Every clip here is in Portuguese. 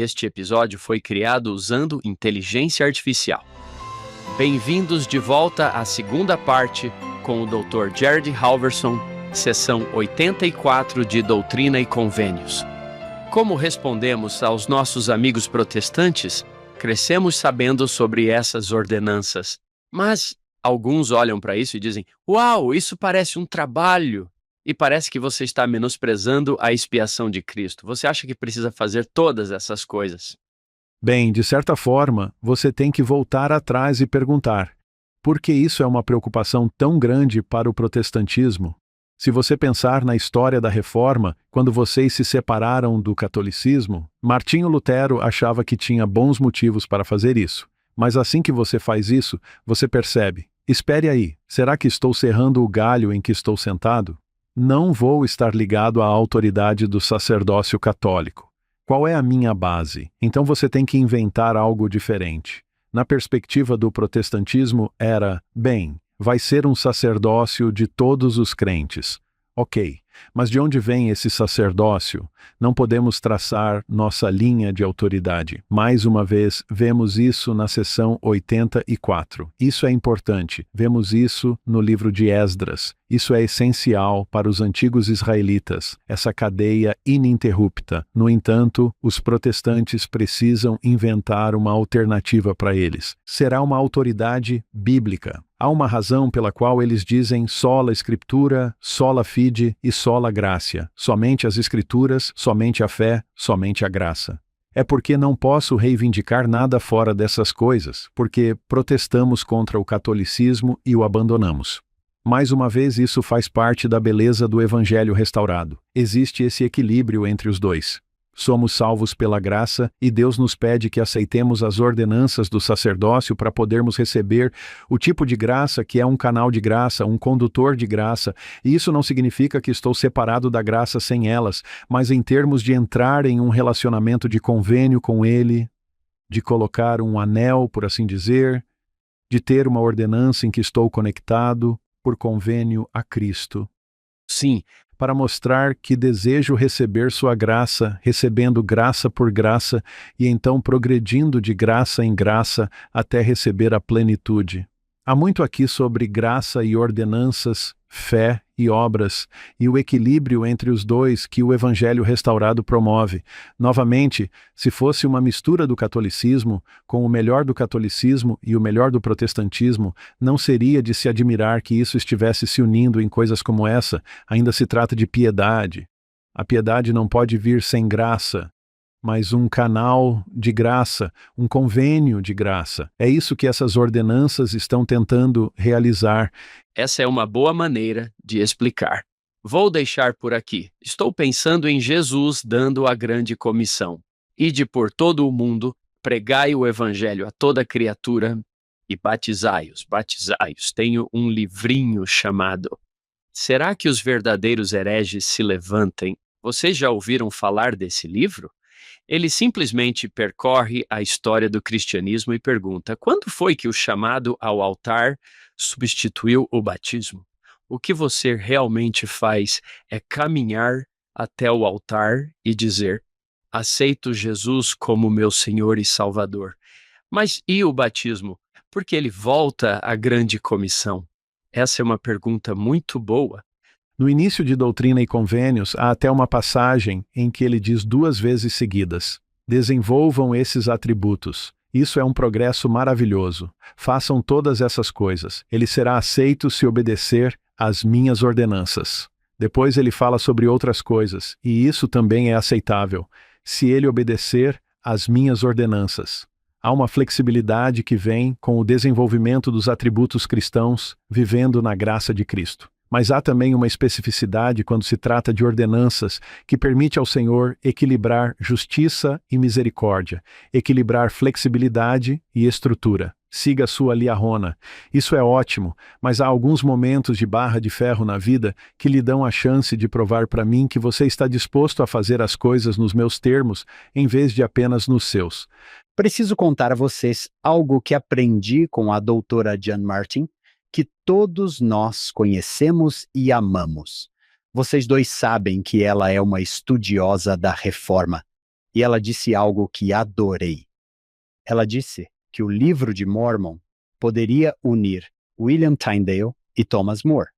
Este episódio foi criado usando inteligência artificial. Bem-vindos de volta à segunda parte com o Dr. Jared Halverson, sessão 84 de Doutrina e Convênios. Como respondemos aos nossos amigos protestantes, crescemos sabendo sobre essas ordenanças. Mas alguns olham para isso e dizem: "Uau, isso parece um trabalho!" E parece que você está menosprezando a expiação de Cristo. Você acha que precisa fazer todas essas coisas? Bem, de certa forma, você tem que voltar atrás e perguntar: por que isso é uma preocupação tão grande para o protestantismo? Se você pensar na história da Reforma, quando vocês se separaram do catolicismo, Martinho Lutero achava que tinha bons motivos para fazer isso. Mas assim que você faz isso, você percebe: espere aí, será que estou serrando o galho em que estou sentado? Não vou estar ligado à autoridade do sacerdócio católico. Qual é a minha base? Então você tem que inventar algo diferente. Na perspectiva do protestantismo era, bem, vai ser um sacerdócio de todos os crentes. Ok, mas de onde vem esse sacerdócio? Não podemos traçar nossa linha de autoridade. Mais uma vez, vemos isso na seção 84. Isso é importante. Vemos isso no livro de Esdras. Isso é essencial para os antigos israelitas, essa cadeia ininterrupta. No entanto, os protestantes precisam inventar uma alternativa para eles. Será uma autoridade bíblica. Há uma razão pela qual eles dizem sola Escritura, sola fide e sola gratia. Somente as Escrituras, somente a fé, somente a graça. É porque não posso reivindicar nada fora dessas coisas, porque protestamos contra o catolicismo e o abandonamos. Mais uma vez, isso faz parte da beleza do Evangelho restaurado. Existe esse equilíbrio entre os dois. Somos salvos pela graça e Deus nos pede que aceitemos as ordenanças do sacerdócio para podermos receber o tipo de graça que é um canal de graça, um condutor de graça. E isso não significa que estou separado da graça sem elas, mas em termos de entrar em um relacionamento de convênio com Ele, de colocar um anel, por assim dizer, de ter uma ordenança em que estou conectado por convênio a Cristo. Sim, Para mostrar que desejo receber sua graça, recebendo graça por graça, e então progredindo de graça em graça até receber a plenitude. Há muito aqui sobre graça e ordenanças, fé e obras, e o equilíbrio entre os dois que o Evangelho restaurado promove. Novamente, se fosse uma mistura do catolicismo, com o melhor do catolicismo e o melhor do protestantismo, não seria de se admirar que isso estivesse se unindo em coisas como essa. Ainda se trata de piedade. A piedade não pode vir sem graça, mas um canal de graça, um convênio de graça. É isso que essas ordenanças estão tentando realizar. essa é uma boa maneira de explicar. Vou deixar por aqui. Estou pensando em Jesus dando a grande comissão. Ide por todo o mundo, pregai o evangelho a toda criatura e batizai-os, batizai-os. Tenho um livrinho chamado Será que os verdadeiros hereges se levantem? Vocês já ouviram falar desse livro? Ele simplesmente percorre a história do cristianismo e pergunta: quando foi que o chamado ao altar substituiu o batismo? O que você realmente faz é caminhar até o altar e dizer: aceito Jesus como meu Senhor e Salvador. Mas e o batismo? Porque ele volta à grande comissão? Essa é uma pergunta muito boa. No início de Doutrina e Convênios, há até uma passagem em que ele diz 2 vezes seguidas: desenvolvam esses atributos. Isso é um progresso maravilhoso. Façam todas essas coisas. Ele será aceito se obedecer às minhas ordenanças. Depois ele fala sobre outras coisas, e isso também é aceitável, se ele obedecer às minhas ordenanças. Há uma flexibilidade que vem com o desenvolvimento dos atributos cristãos, vivendo na graça de Cristo. Mas há também uma especificidade quando se trata de ordenanças que permite ao Senhor equilibrar justiça e misericórdia, equilibrar flexibilidade e estrutura. Siga a sua liarrona. Isso é ótimo, mas há alguns momentos de barra de ferro na vida que lhe dão a chance de provar para mim que você está disposto a fazer as coisas nos meus termos, em vez de apenas nos seus. Preciso contar a vocês algo que aprendi com a doutora Jan Martin, que todos nós conhecemos e amamos. Vocês dois sabem que ela é uma estudiosa da Reforma. e ela disse algo que adorei. Ela disse que o livro de Mormon poderia unir William Tyndale e Thomas More.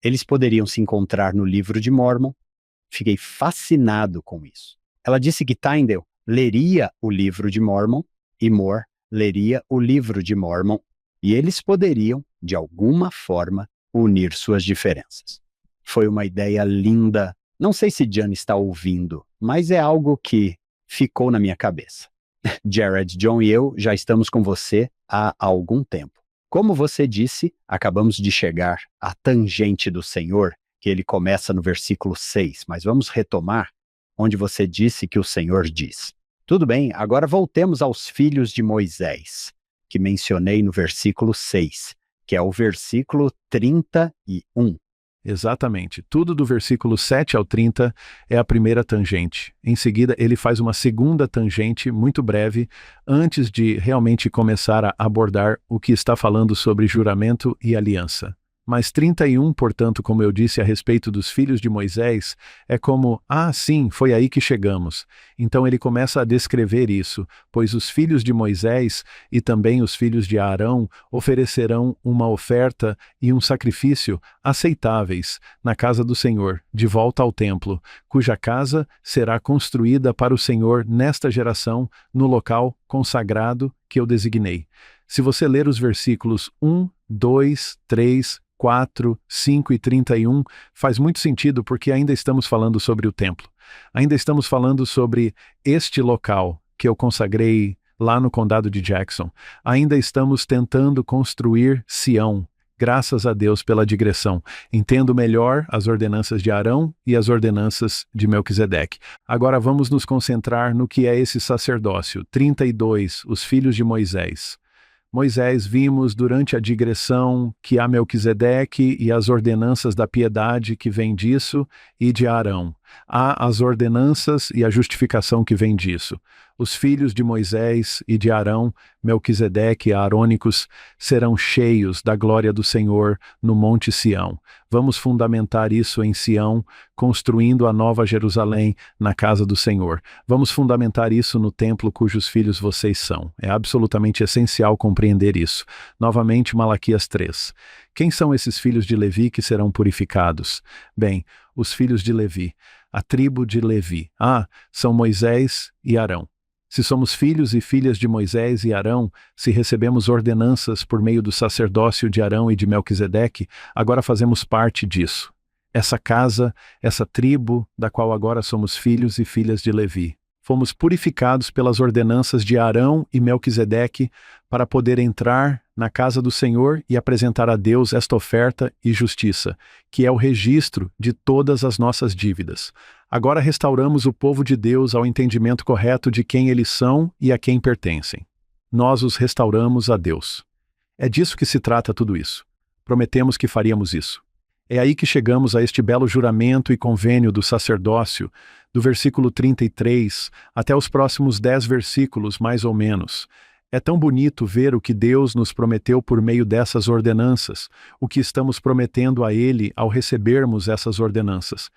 Eles poderiam se encontrar no livro de Mormon. Fiquei fascinado com isso. Ela disse que Tyndale leria o livro de Mormon e More leria o livro de Mormon, e eles poderiam, de alguma forma, unir suas diferenças. Foi uma ideia linda. Não sei se Jan está ouvindo, mas é algo que ficou na minha cabeça. Jared, John e eu já estamos com você há algum tempo. Como você disse, acabamos de chegar à tangente do Senhor, que ele começa no versículo 6, mas vamos retomar onde você disse que o Senhor diz. Tudo bem, agora voltemos aos filhos de Moisés, que mencionei no versículo 6, que é o versículo 31. Exatamente. Tudo do versículo 7 ao 30 é a primeira tangente. Em seguida, ele faz uma segunda tangente muito breve, antes de realmente começar a abordar o que está falando sobre juramento e aliança. Mas 31, portanto, como eu disse a respeito dos filhos de Moisés, é como, sim, foi aí que chegamos. Então ele começa a descrever isso, pois os filhos de Moisés e também os filhos de Arão oferecerão uma oferta e um sacrifício aceitáveis na casa do Senhor, de volta ao templo, cuja casa será construída para o Senhor nesta geração, no local consagrado que eu designei. Se você ler os versículos 1, 2, 3, 4, 5 e 31, faz muito sentido porque ainda estamos falando sobre o templo. Ainda estamos falando sobre este local que eu consagrei lá no condado de Jackson. Ainda estamos tentando construir Sião, graças a Deus pela digressão. Entendo melhor as ordenanças de Arão e as ordenanças de Melquisedeque. Agora vamos nos concentrar no que é esse sacerdócio. 32, os filhos de Moisés. Moisés, vimos durante a digressão que há Melquisedeque e as ordenanças da piedade que vem disso e de Arão. Há as ordenanças e a justificação que vem disso. Os filhos de Moisés e de Arão, Melquisedeque e arônicos, serão cheios da glória do Senhor no Monte Sião. Vamos fundamentar isso em Sião, construindo a nova Jerusalém na casa do Senhor. Vamos fundamentar isso no templo cujos filhos vocês são. É absolutamente essencial compreender isso. Novamente, Malaquias 3. Quem são esses filhos de Levi que serão purificados? Bem, os filhos de Levi, a tribo de Levi. São Moisés e Arão. Se somos filhos e filhas de Moisés e Arão, se recebemos ordenanças por meio do sacerdócio de Arão e de Melquisedeque, agora fazemos parte disso. Essa casa, essa tribo, da qual agora somos filhos e filhas de Levi. Fomos purificados pelas ordenanças de Arão e Melquisedeque para poder entrar na casa do Senhor e apresentar a Deus esta oferta e justiça, que é o registro de todas as nossas dívidas. Agora restauramos o povo de Deus ao entendimento correto de quem eles são e a quem pertencem. Nós os restauramos a Deus. É disso que se trata tudo isso. Prometemos que faríamos isso. É aí que chegamos a este belo juramento e convênio do sacerdócio, do versículo 33 até os próximos 10 versículos, mais ou menos. É tão bonito ver o que Deus nos prometeu por meio dessas ordenanças, o que estamos prometendo a Ele ao recebermos essas ordenanças.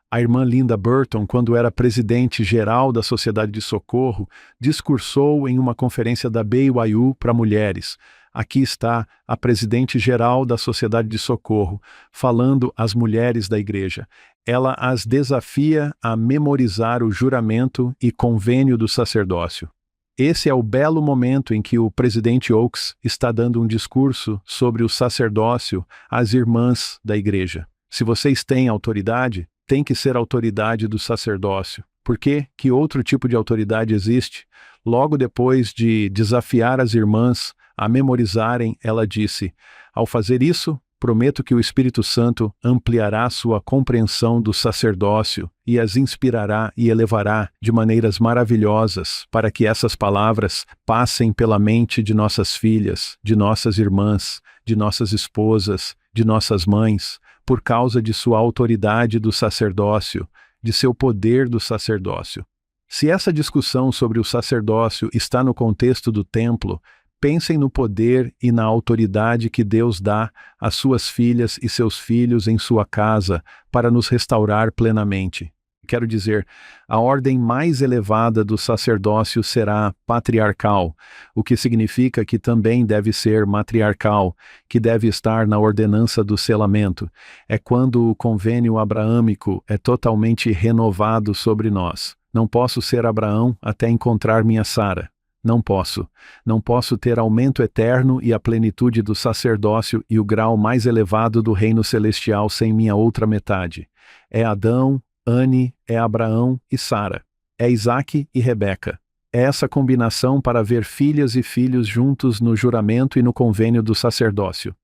A irmã Linda Burton, quando era presidente geral da Sociedade de Socorro, discursou em uma conferência da BYU para mulheres. Aqui está a presidente geral da Sociedade de Socorro, falando às mulheres da igreja. Ela as desafia a memorizar o juramento e convênio do sacerdócio. Esse é o belo momento em que o presidente Oaks está dando um discurso sobre o sacerdócio às irmãs da igreja. Se vocês têm autoridade, tem que ser autoridade do sacerdócio. Por quê? Que outro tipo de autoridade existe? Logo depois de desafiar as irmãs a memorizarem, ela disse: ao fazer isso, prometo que o Espírito Santo ampliará sua compreensão do sacerdócio e as inspirará e elevará de maneiras maravilhosas para que essas palavras passem pela mente de nossas filhas, de nossas irmãs, de nossas esposas, de nossas mães, por causa de sua autoridade do sacerdócio, de seu poder do sacerdócio. Se essa discussão sobre o sacerdócio está no contexto do templo, pensem no poder e na autoridade que Deus dá às suas filhas e seus filhos em sua casa para nos restaurar plenamente. Quero dizer, a ordem mais elevada do sacerdócio será patriarcal, o que significa que também deve ser matriarcal, que deve estar na ordenança do selamento. É quando o convênio abraâmico é totalmente renovado sobre nós. Não posso ser Abraão até encontrar minha Sara. Não posso. Não posso ter aumento eterno e a plenitude do sacerdócio e o grau mais elevado do reino celestial sem minha outra metade. É Adão, Ani, é Abraão e Sara. É Isaque e Rebeca. É essa combinação para ver filhas e filhos juntos no juramento e no convênio do sacerdócio.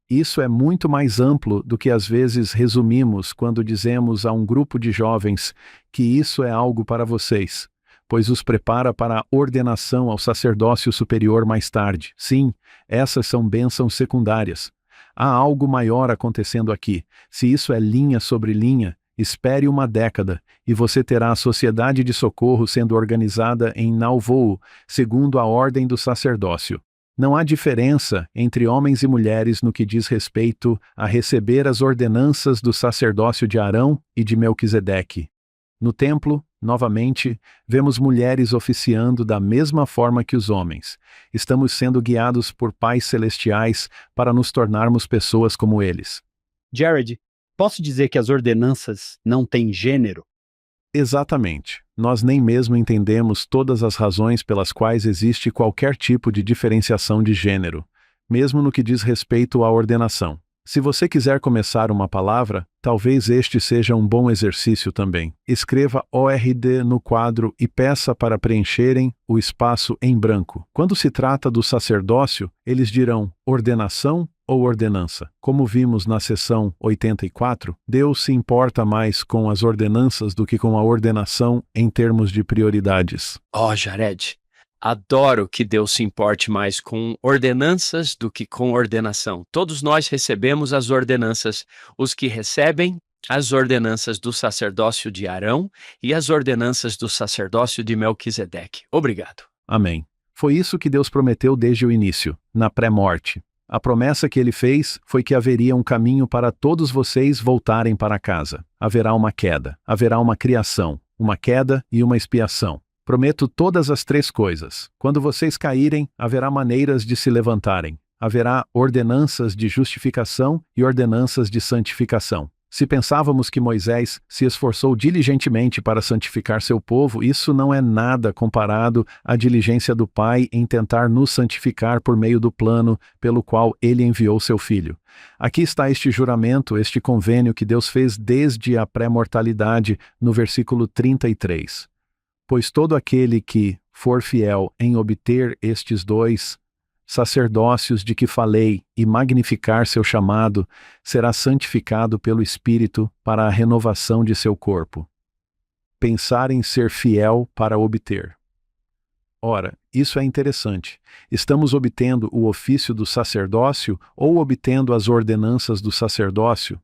Isso é muito mais amplo do que às vezes resumimos quando dizemos a um grupo de jovens que isso é algo para vocês, pois os prepara para a ordenação ao sacerdócio superior mais tarde. Sim, essas são bênçãos secundárias. Há algo maior acontecendo aqui. Se isso é linha sobre linha, espere uma década, e você terá a sociedade de socorro sendo organizada em Nauvoo, segundo a ordem do sacerdócio. Não há diferença entre homens e mulheres no que diz respeito a receber as ordenanças do sacerdócio de Arão e de Melquisedeque. No templo, novamente, vemos mulheres oficiando da mesma forma que os homens. Estamos sendo guiados por pais celestiais para nos tornarmos pessoas como eles. Jared, posso dizer que as ordenanças não têm gênero? Exatamente. Nós nem mesmo entendemos todas as razões pelas quais existe qualquer tipo de diferenciação de gênero, mesmo no que diz respeito à ordenação. Se você quiser começar uma palavra, talvez este seja um bom exercício também. Escreva ORD no quadro e peça para preencherem o espaço em branco. Quando se trata do sacerdócio, eles dirão ordenação ou ordenança. Como vimos na seção 84, Deus se importa mais com as ordenanças do que com a ordenação em termos de prioridades. Oh, Jared, adoro que Deus se importe mais com ordenanças do que com ordenação. Todos nós recebemos as ordenanças, os que recebem as ordenanças do sacerdócio de Arão e as ordenanças do sacerdócio de Melquisedeque. Obrigado. Amém. Foi isso que Deus prometeu desde o início, na pré-morte. A promessa que ele fez foi que haveria um caminho para todos vocês voltarem para casa. Haverá uma queda, haverá uma criação, uma queda e uma expiação. Prometo todas as três coisas. Quando vocês caírem, haverá maneiras de se levantarem. Haverá ordenanças de justificação e ordenanças de santificação. Se pensávamos que Moisés se esforçou diligentemente para santificar seu povo, isso não é nada comparado à diligência do Pai em tentar nos santificar por meio do plano pelo qual ele enviou seu Filho. Aqui está este juramento, este convênio que Deus fez desde a pré-mortalidade, no versículo 33. Pois todo aquele que for fiel em obter estes dois sacerdócios de que falei e magnificar seu chamado, será santificado pelo Espírito para a renovação de seu corpo. Pensar em ser fiel para obter. Ora, isso é interessante. Estamos obtendo o ofício do sacerdócio ou obtendo as ordenanças do sacerdócio?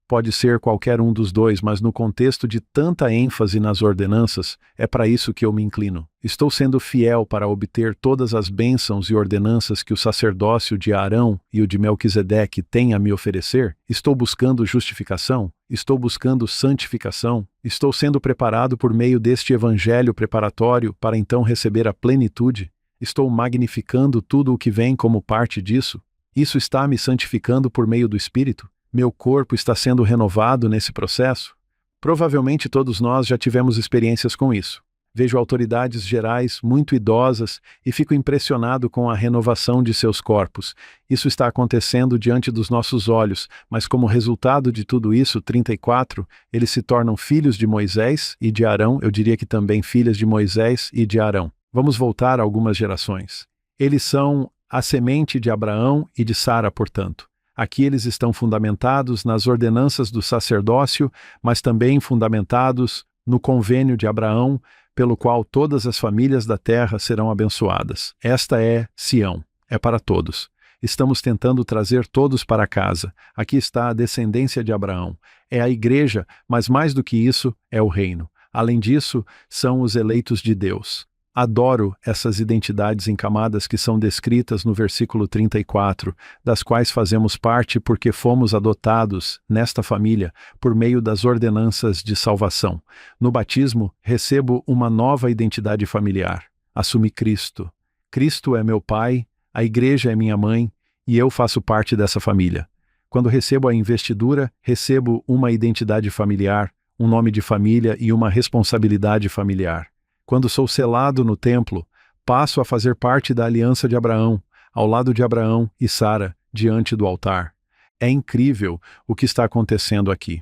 Pode ser qualquer um dos dois, mas no contexto de tanta ênfase nas ordenanças, é para isso que eu me inclino. Estou sendo fiel para obter todas as bênçãos e ordenanças que o sacerdócio de Arão e o de Melquisedeque têm a me oferecer? Estou buscando justificação? Estou buscando santificação? Estou sendo preparado por meio deste evangelho preparatório para então receber a plenitude? Estou magnificando tudo o que vem como parte disso? Isso está me santificando por meio do Espírito? Meu corpo está sendo renovado nesse processo? Provavelmente todos nós já tivemos experiências com isso. Vejo autoridades gerais muito idosas e fico impressionado com a renovação de seus corpos. Isso está acontecendo diante dos nossos olhos, mas como resultado de tudo isso, 34, eles se tornam filhos de Moisés e de Arão, eu diria que também filhas de Moisés e de Arão. Vamos voltar a algumas gerações. Eles são a semente de Abraão e de Sara, portanto. Aqui eles estão fundamentados nas ordenanças do sacerdócio, mas também fundamentados no convênio de Abraão, pelo qual todas as famílias da terra serão abençoadas. Esta é Sião, é para todos. Estamos tentando trazer todos para casa. Aqui está a descendência de Abraão. É a igreja, mas mais do que isso, é o reino. Além disso, são os eleitos de Deus. Adoro essas identidades em camadas que são descritas no versículo 34, das quais fazemos parte porque fomos adotados, nesta família, por meio das ordenanças de salvação. No batismo, recebo uma nova identidade familiar. Assumi Cristo. Cristo é meu pai, a igreja é minha mãe, e eu faço parte dessa família. Quando recebo a investidura, recebo uma identidade familiar, um nome de família e uma responsabilidade familiar. Quando sou selado no templo, passo a fazer parte da aliança de Abraão, ao lado de Abraão e Sara, diante do altar. É incrível o que está acontecendo aqui.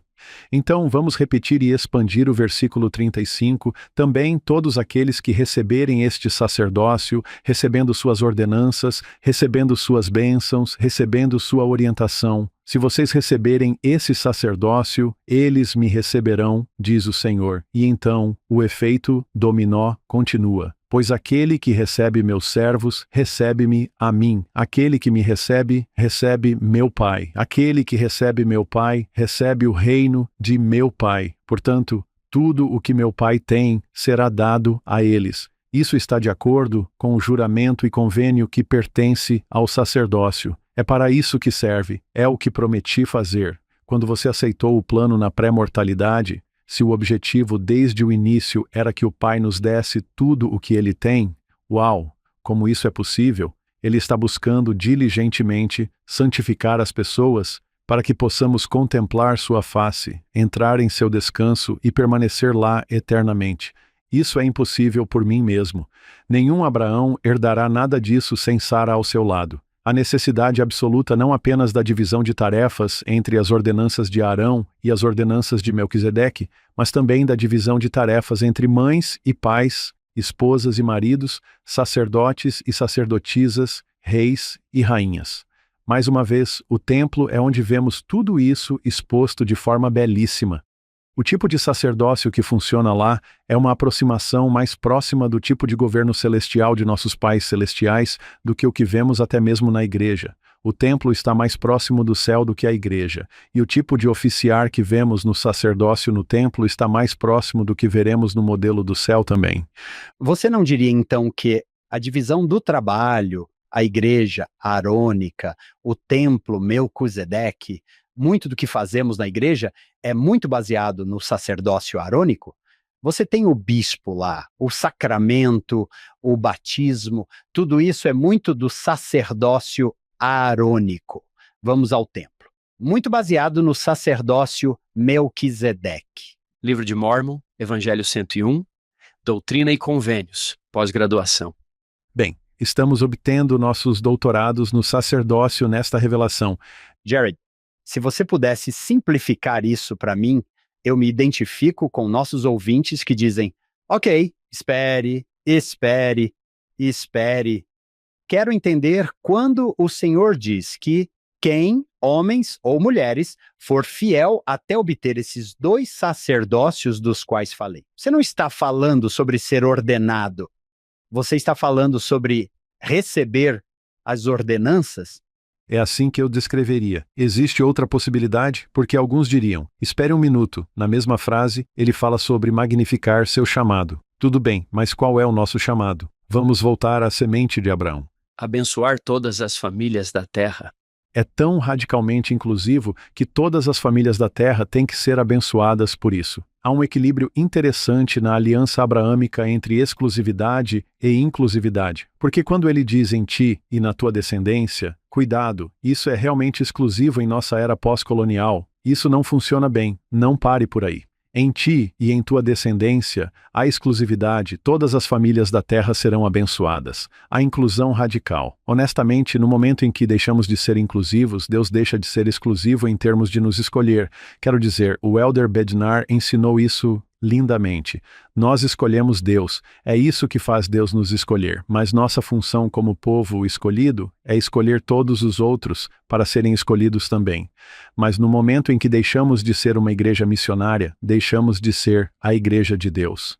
Então, vamos repetir e expandir o versículo 35, também todos aqueles que receberem este sacerdócio, recebendo suas ordenanças, recebendo suas bênçãos, recebendo sua orientação. Se vocês receberem esse sacerdócio, eles me receberão, diz o Senhor. E então, o efeito dominó continua. Pois aquele que recebe meus servos, recebe-me a mim. Aquele que me recebe, recebe meu Pai. Aquele que recebe meu Pai, recebe o reino de meu Pai. Portanto, tudo o que meu Pai tem será dado a eles. Isso está de acordo com o juramento e convênio que pertence ao sacerdócio. É para isso que serve, é o que prometi fazer. Quando você aceitou o plano na pré-mortalidade, se o objetivo desde o início era que o Pai nos desse tudo o que Ele tem, uau, como isso é possível, Ele está buscando diligentemente santificar as pessoas para que possamos contemplar sua face, entrar em seu descanso e permanecer lá eternamente. Isso é impossível por mim mesmo. Nenhum Abraão herdará nada disso sem Sara ao seu lado. A necessidade absoluta não apenas da divisão de tarefas entre as ordenanças de Arão e as ordenanças de Melquisedeque, mas também da divisão de tarefas entre mães e pais, esposas e maridos, sacerdotes e sacerdotisas, reis e rainhas. Mais uma vez, o templo é onde vemos tudo isso exposto de forma belíssima. O tipo de sacerdócio que funciona lá é uma aproximação mais próxima do tipo de governo celestial de nossos pais celestiais do que o que vemos até mesmo na igreja. O templo está mais próximo do céu do que a igreja, e o tipo de oficiar que vemos no sacerdócio no templo está mais próximo do que veremos no modelo do céu também. Você não diria então que a divisão do trabalho, a igreja arônica, o templo Melquisedeque, muito do que fazemos na igreja é muito baseado no sacerdócio arônico? Você tem o bispo lá, o sacramento, o batismo, tudo isso é muito do sacerdócio arônico. Vamos ao templo. Muito baseado no sacerdócio Melquisedeque. Livro de Mórmon, Evangelho 101, Doutrina e Convênios, pós-graduação. Bem, estamos obtendo nossos doutorados no sacerdócio nesta revelação. Jared, se você pudesse simplificar isso para mim, eu me identifico com nossos ouvintes que dizem: ok, espere, espere, espere. Quero entender quando o Senhor diz que quem, homens ou mulheres, for fiel até obter esses dois sacerdócios dos quais falei. Você não está falando sobre ser ordenado. Você está falando sobre receber as ordenanças? É assim que eu descreveria. Existe outra possibilidade, porque alguns diriam: espere um minuto. Na mesma frase, ele fala sobre magnificar seu chamado. Tudo bem, mas qual é o nosso chamado? Vamos voltar à semente de Abraão. Abençoar todas as famílias da terra. É tão radicalmente inclusivo que todas as famílias da terra têm que ser abençoadas por isso. Há um equilíbrio interessante na aliança abraâmica entre exclusividade e inclusividade. Porque quando ele diz em ti e na tua descendência, cuidado, isso é realmente exclusivo em nossa era pós-colonial. Isso não funciona bem, não pare por aí. Em ti e em tua descendência, há exclusividade, todas as famílias da terra serão abençoadas. A inclusão radical. Honestamente, no momento em que deixamos de ser inclusivos, Deus deixa de ser exclusivo em termos de nos escolher. Quero dizer, o Elder Bednar ensinou isso lindamente. Nós escolhemos Deus, é isso que faz Deus nos escolher, mas nossa função como povo escolhido é escolher todos os outros para serem escolhidos também. Mas no momento em que deixamos de ser uma igreja missionária, deixamos de ser a igreja de Deus.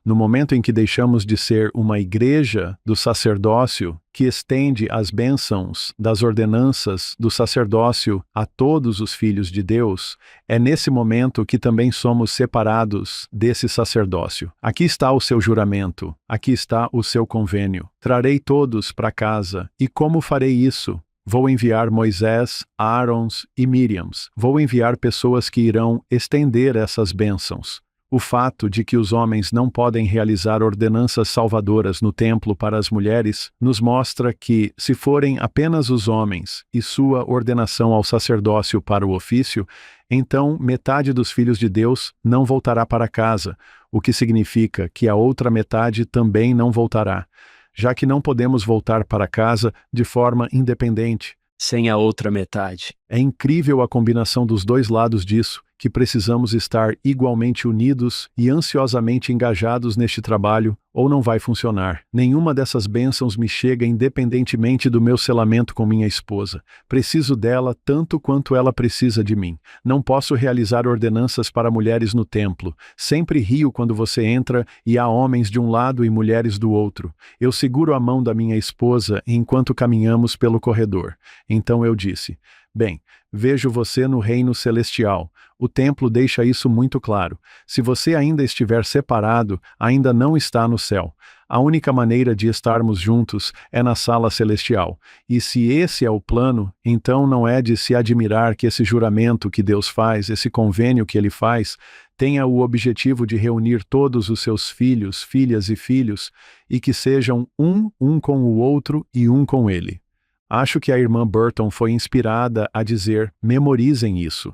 No momento em que deixamos de ser uma igreja do sacerdócio que estende as bênçãos das ordenanças do sacerdócio a todos os filhos de Deus, é nesse momento que também somos separados desse sacerdócio. Aqui está o seu juramento, aqui está o seu convênio. Trarei todos para casa. E como farei isso? Vou enviar Moisés, Aarons e Míriams. Vou enviar pessoas que irão estender essas bênçãos. O fato de que os homens não podem realizar ordenanças salvadoras no templo para as mulheres nos mostra que, se forem apenas os homens e sua ordenação ao sacerdócio para o ofício, então metade dos filhos de Deus não voltará para casa, o que significa que a outra metade também não voltará, já que não podemos voltar para casa de forma independente. Sem a outra metade. É incrível a combinação dos dois lados disso, que precisamos estar igualmente unidos e ansiosamente engajados neste trabalho, ou não vai funcionar. Nenhuma dessas bênçãos me chega independentemente do meu selamento com minha esposa. Preciso dela tanto quanto ela precisa de mim. Não posso realizar ordenanças para mulheres no templo. Sempre rio quando você entra e há homens de um lado e mulheres do outro. Eu seguro a mão da minha esposa enquanto caminhamos pelo corredor. Então eu disse: bem, vejo você no reino celestial. O templo deixa isso muito claro. Se você ainda estiver separado, ainda não está no céu. A única maneira de estarmos juntos é na sala celestial. E se esse é o plano, então não é de se admirar que esse juramento que Deus faz, esse convênio que Ele faz, tenha o objetivo de reunir todos os seus filhos, filhas e filhos, e que sejam um com o outro e um com Ele. Acho que a irmã Burton foi inspirada a dizer: memorizem isso.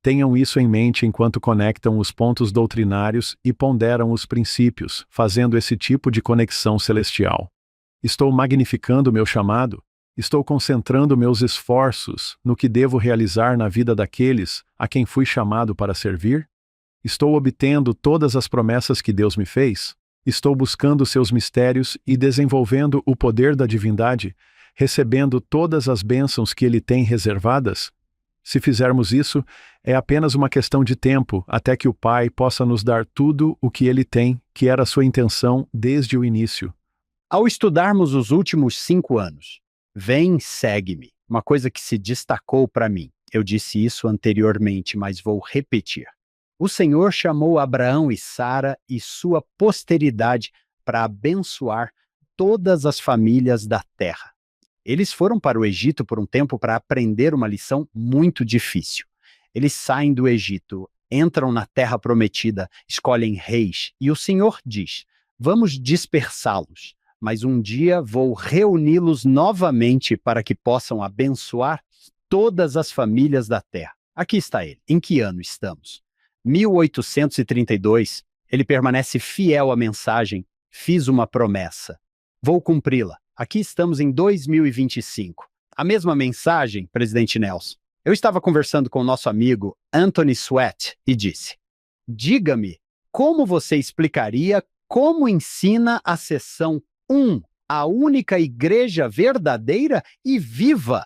Tenham isso em mente enquanto conectam os pontos doutrinários e ponderam os princípios, fazendo esse tipo de conexão celestial. Estou magnificando meu chamado? Estou concentrando meus esforços no que devo realizar na vida daqueles a quem fui chamado para servir? Estou obtendo todas as promessas que Deus me fez? Estou buscando seus mistérios e desenvolvendo o poder da divindade, recebendo todas as bênçãos que Ele tem reservadas? Se fizermos isso, é apenas uma questão de tempo até que o Pai possa nos dar tudo o que Ele tem, que era sua intenção desde o início. Ao estudarmos os últimos 5 anos, vem, segue-me, uma coisa que se destacou para mim. Eu disse isso anteriormente, mas vou repetir. O Senhor chamou Abraão e Sara e sua posteridade para abençoar todas as famílias da terra. Eles foram para o Egito por um tempo para aprender uma lição muito difícil. Eles saem do Egito, entram na terra prometida, escolhem reis, e o Senhor diz: vamos dispersá-los, mas um dia vou reuni-los novamente para que possam abençoar todas as famílias da terra. Aqui está ele. Em que ano estamos? 1832. Ele permanece fiel à mensagem. Fiz uma promessa. Vou cumpri-la. Aqui estamos em 2025. A mesma mensagem, presidente Nelson. Eu estava conversando com o nosso amigo Anthony Sweat e disse: diga-me, como você explicaria como ensina a seção 1, a única igreja verdadeira e viva?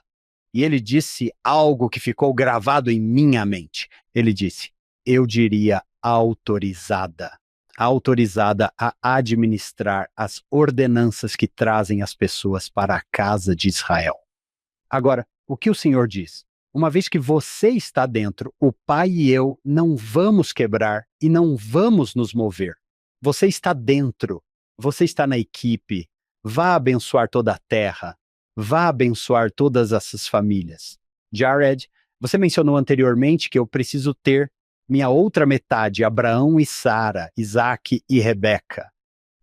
E ele disse algo que ficou gravado em minha mente. Ele disse: eu diria autorizada. Autorizada a administrar as ordenanças que trazem as pessoas para a casa de Israel. Agora, o que o Senhor diz? Uma vez que você está dentro, o Pai e eu não vamos quebrar e não vamos nos mover. Você está dentro, você está na equipe, vá abençoar toda a terra, vá abençoar todas essas famílias. Jared, você mencionou anteriormente que eu preciso ter minha outra metade, Abraão e Sara, Isaac e Rebeca.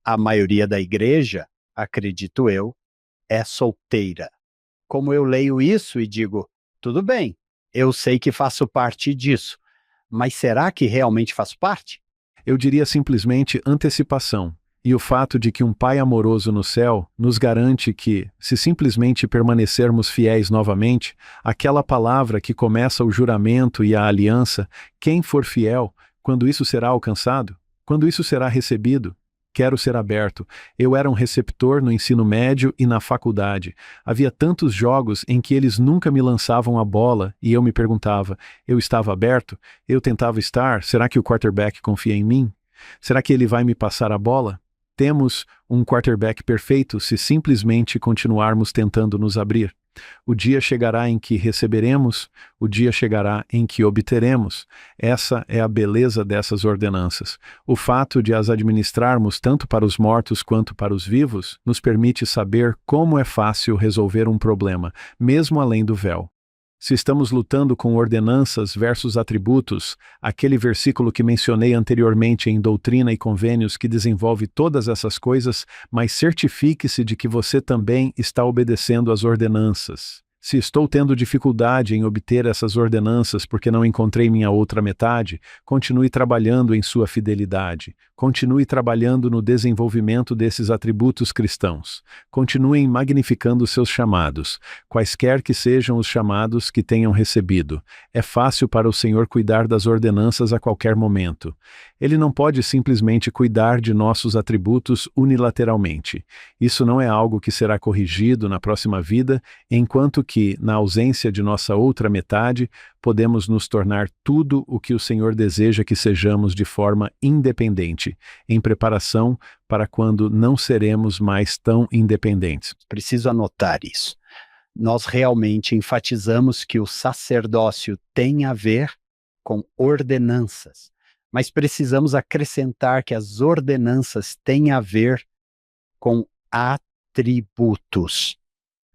A maioria da igreja, acredito eu, é solteira. Como eu leio isso e digo: tudo bem, eu sei que faço parte disso, mas será que realmente faço parte? Eu diria simplesmente antecipação. E o fato de que um Pai amoroso no céu nos garante que, se simplesmente permanecermos fiéis novamente, aquela palavra que começa o juramento e a aliança, quem for fiel, quando isso será alcançado? Quando isso será recebido? Quero ser aberto. Eu era um receptor no ensino médio e na faculdade. Havia tantos jogos em que eles nunca me lançavam a bola e eu me perguntava: eu estava aberto? Eu tentava estar? Será que o quarterback confia em mim? Será que ele vai me passar a bola? Temos um quarterback perfeito se simplesmente continuarmos tentando nos abrir. O dia chegará em que receberemos, o dia chegará em que obteremos. Essa é a beleza dessas ordenanças. O fato de as administrarmos tanto para os mortos quanto para os vivos nos permite saber como é fácil resolver um problema, mesmo além do véu. Se estamos lutando com ordenanças versus atributos, aquele versículo que mencionei anteriormente em Doutrina e Convênios que desenvolve todas essas coisas, mas certifique-se de que você também está obedecendo às ordenanças. Se estou tendo dificuldade em obter essas ordenanças porque não encontrei minha outra metade, continue trabalhando em sua fidelidade. Continue trabalhando no desenvolvimento desses atributos cristãos. Continuem magnificando seus chamados, quaisquer que sejam os chamados que tenham recebido. É fácil para o Senhor cuidar das ordenanças a qualquer momento. Ele não pode simplesmente cuidar de nossos atributos unilateralmente. Isso não é algo que será corrigido na próxima vida, enquanto que, na ausência de nossa outra metade, podemos nos tornar tudo o que o Senhor deseja que sejamos de forma independente, em preparação para quando não seremos mais tão independentes. Preciso anotar isso. Nós realmente enfatizamos que o sacerdócio tem a ver com ordenanças, mas precisamos acrescentar que as ordenanças têm a ver com atributos.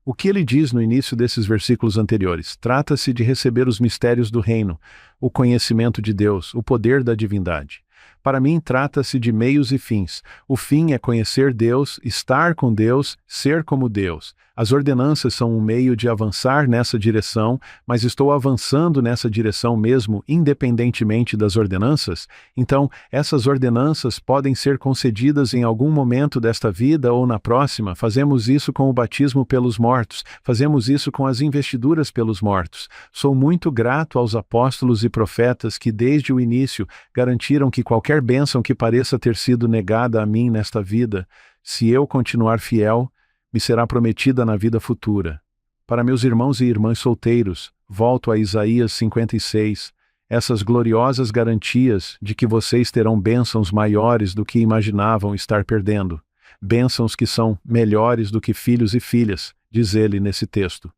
O que ele diz no início desses versículos anteriores? Trata-se de receber os mistérios do reino, o conhecimento de Deus, o poder da divindade. Para mim, trata-se de meios e fins. O fim é conhecer Deus, estar com Deus, ser como Deus. As ordenanças são um meio de avançar nessa direção, mas estou avançando nessa direção mesmo, independentemente das ordenanças? Então, essas ordenanças podem ser concedidas em algum momento desta vida ou na próxima. Fazemos isso com o batismo pelos mortos. Fazemos isso com as investiduras pelos mortos. Sou muito grato aos apóstolos e profetas que, desde o início, garantiram que qualquer bênção que pareça ter sido negada a mim nesta vida, se eu continuar fiel, me será prometida na vida futura. Para meus irmãos e irmãs solteiros, volto a Isaías 56, essas gloriosas garantias de que vocês terão bênçãos maiores do que imaginavam estar perdendo. Bênçãos que são melhores do que filhos e filhas, diz ele nesse texto.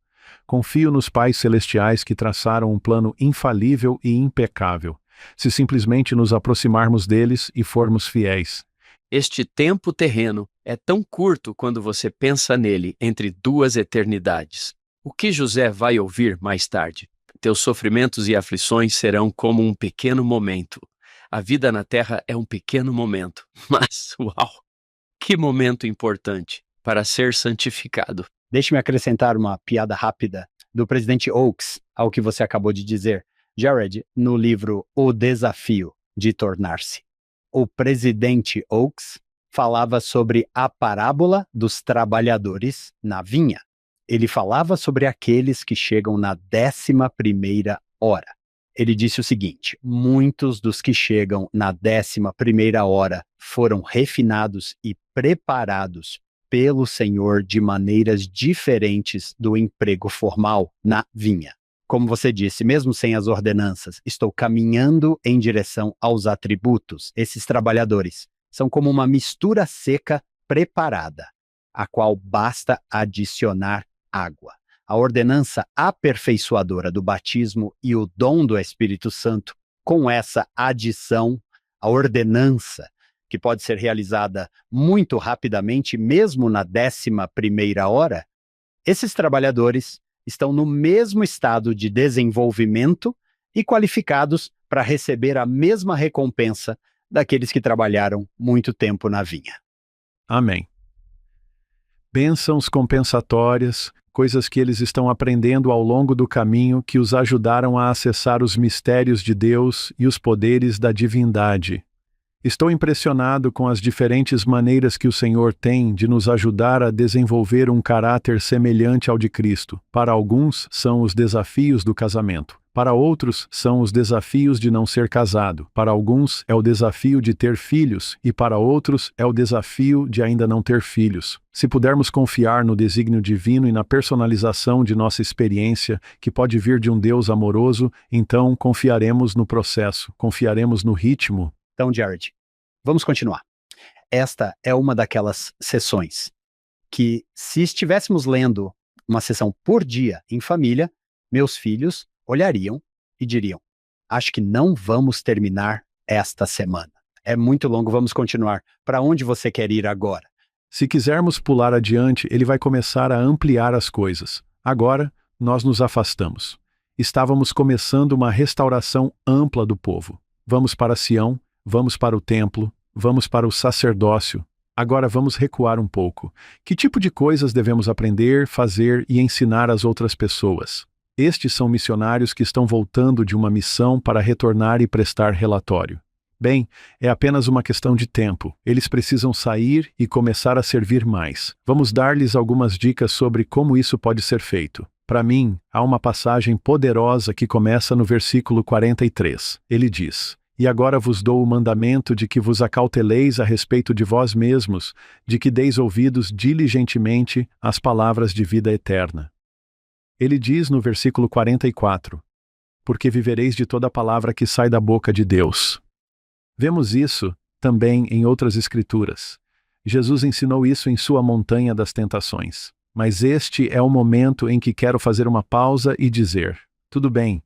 Confio nos pais celestiais que traçaram um plano infalível e impecável, se simplesmente nos aproximarmos deles e formos fiéis. Este tempo terreno é tão curto quando você pensa nele entre duas eternidades. O que José vai ouvir mais tarde? Teus sofrimentos e aflições serão como um pequeno momento. A vida na Terra é um pequeno momento, mas, uau, que momento importante para ser santificado. Deixe-me acrescentar uma piada rápida do presidente Oaks ao que você acabou de dizer. Jared, no livro O Desafio de Tornar-se. O presidente Oaks falava sobre a parábola dos trabalhadores na vinha. Ele falava sobre aqueles que chegam na 11ª hora. Ele disse o seguinte: muitos dos que chegam na 11ª hora foram refinados e preparados pelo Senhor de maneiras diferentes do emprego formal na vinha. Como você disse, mesmo sem as ordenanças, estou caminhando em direção aos atributos. Esses trabalhadores são como uma mistura seca preparada, a qual basta adicionar água. A ordenança aperfeiçoadora do batismo e o dom do Espírito Santo, com essa adição, a ordenança, que pode ser realizada muito rapidamente, mesmo na 11ª hora, esses trabalhadores estão no mesmo estado de desenvolvimento e qualificados para receber a mesma recompensa daqueles que trabalharam muito tempo na vinha. Amém. Bênçãos compensatórias, coisas que eles estão aprendendo ao longo do caminho que os ajudaram a acessar os mistérios de Deus e os poderes da divindade. Estou impressionado com as diferentes maneiras que o Senhor tem de nos ajudar a desenvolver um caráter semelhante ao de Cristo. Para alguns, são os desafios do casamento. Para outros, são os desafios de não ser casado. Para alguns, é o desafio de ter filhos. E para outros, é o desafio de ainda não ter filhos. Se pudermos confiar no desígnio divino e na personalização de nossa experiência, que pode vir de um Deus amoroso, então confiaremos no processo, confiaremos no ritmo. Então, Jared, Vamos continuar. Esta é uma daquelas sessões que, se estivéssemos lendo uma sessão por dia em família, meus filhos olhariam e diriam: acho que não vamos terminar esta semana. É muito longo, vamos continuar. Para onde você quer ir agora? Se quisermos pular adiante, ele vai começar a ampliar as coisas. Agora, nós nos afastamos. Estávamos começando uma restauração ampla do povo. Vamos para Sião, vamos para o templo, vamos para o sacerdócio. Agora vamos recuar um pouco. Que tipo de coisas devemos aprender, fazer e ensinar às outras pessoas? Estes são missionários que estão voltando de uma missão para retornar e prestar relatório. Bem, é apenas uma questão de tempo. Eles precisam sair e começar a servir mais. Vamos dar-lhes algumas dicas sobre como isso pode ser feito. Para mim, há uma passagem poderosa que começa no versículo 43. Ele diz: E agora vos dou o mandamento de que vos acauteleis a respeito de vós mesmos, de que deis ouvidos diligentemente às palavras de vida eterna. Ele diz no versículo 44, porque vivereis de toda palavra que sai da boca de Deus. Vemos isso também em outras escrituras. Jesus ensinou isso em sua montanha das tentações. Mas este é o momento em que quero fazer uma pausa e dizer: tudo bem,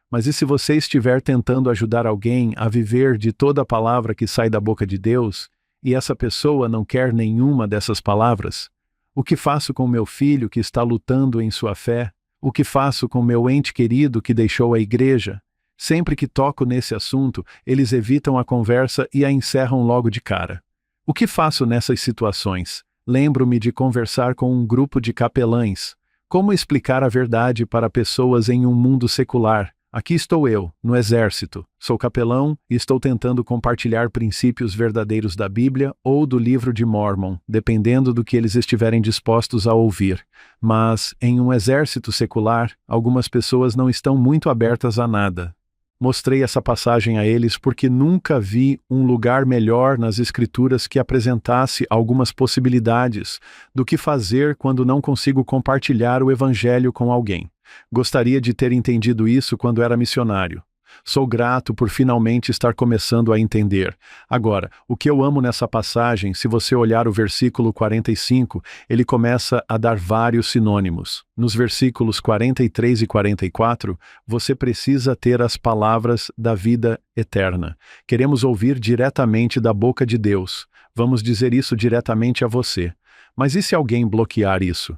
mas e se você estiver tentando ajudar alguém a viver de toda a palavra que sai da boca de Deus, e essa pessoa não quer nenhuma dessas palavras? O que faço com meu filho que está lutando em sua fé? O que faço com meu ente querido que deixou a igreja? Sempre que toco nesse assunto, eles evitam a conversa e a encerram logo de cara. O que faço nessas situações? Lembro-me de conversar com um grupo de capelães. Como explicar a verdade para pessoas em um mundo secular? Aqui estou eu, no exército. Sou capelão e estou tentando compartilhar princípios verdadeiros da Bíblia ou do livro de Mórmon, dependendo do que eles estiverem dispostos a ouvir. Mas, em um exército secular, algumas pessoas não estão muito abertas a nada. Mostrei essa passagem a eles porque nunca vi um lugar melhor nas Escrituras que apresentasse algumas possibilidades do que fazer quando não consigo compartilhar o Evangelho com alguém. Gostaria de ter entendido isso quando era missionário. Sou grato por finalmente estar começando a entender. Agora, o que eu amo nessa passagem, se você olhar o versículo 45, ele começa a dar vários sinônimos. Nos versículos 43 e 44, você precisa ter as palavras da vida eterna. Queremos ouvir diretamente da boca de Deus. Vamos dizer isso diretamente a você. Mas e se alguém bloquear isso?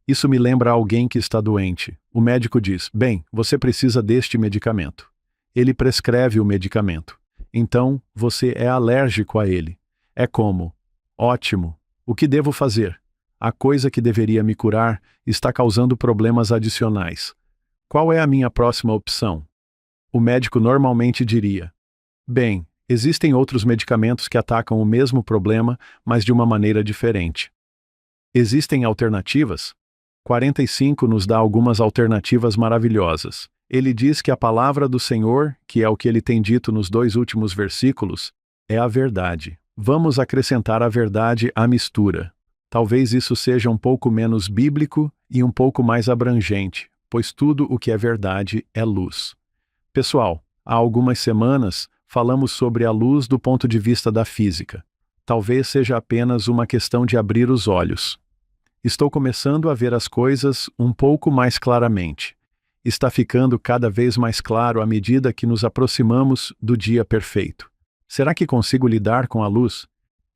Isso me lembra alguém que está doente. O médico diz: bem, você precisa deste medicamento. Ele prescreve o medicamento. Então, você é alérgico a ele. É como: ótimo, o que devo fazer? A coisa que deveria me curar está causando problemas adicionais. Qual é a minha próxima opção? O médico normalmente diria: bem, existem outros medicamentos que atacam o mesmo problema, mas de uma maneira diferente. Existem alternativas? 45 nos dá algumas alternativas maravilhosas. Ele diz que a palavra do Senhor, que é o que ele tem dito nos 2 últimos versículos, é a verdade. Vamos acrescentar a verdade à mistura. Talvez isso seja um pouco menos bíblico e um pouco mais abrangente, pois tudo o que é verdade é luz. Pessoal, há algumas semanas falamos sobre a luz do ponto de vista da física. Talvez seja apenas uma questão de abrir os olhos. Estou começando a ver as coisas um pouco mais claramente. Está ficando cada vez mais claro à medida que nos aproximamos do dia perfeito. Será que consigo lidar com a luz?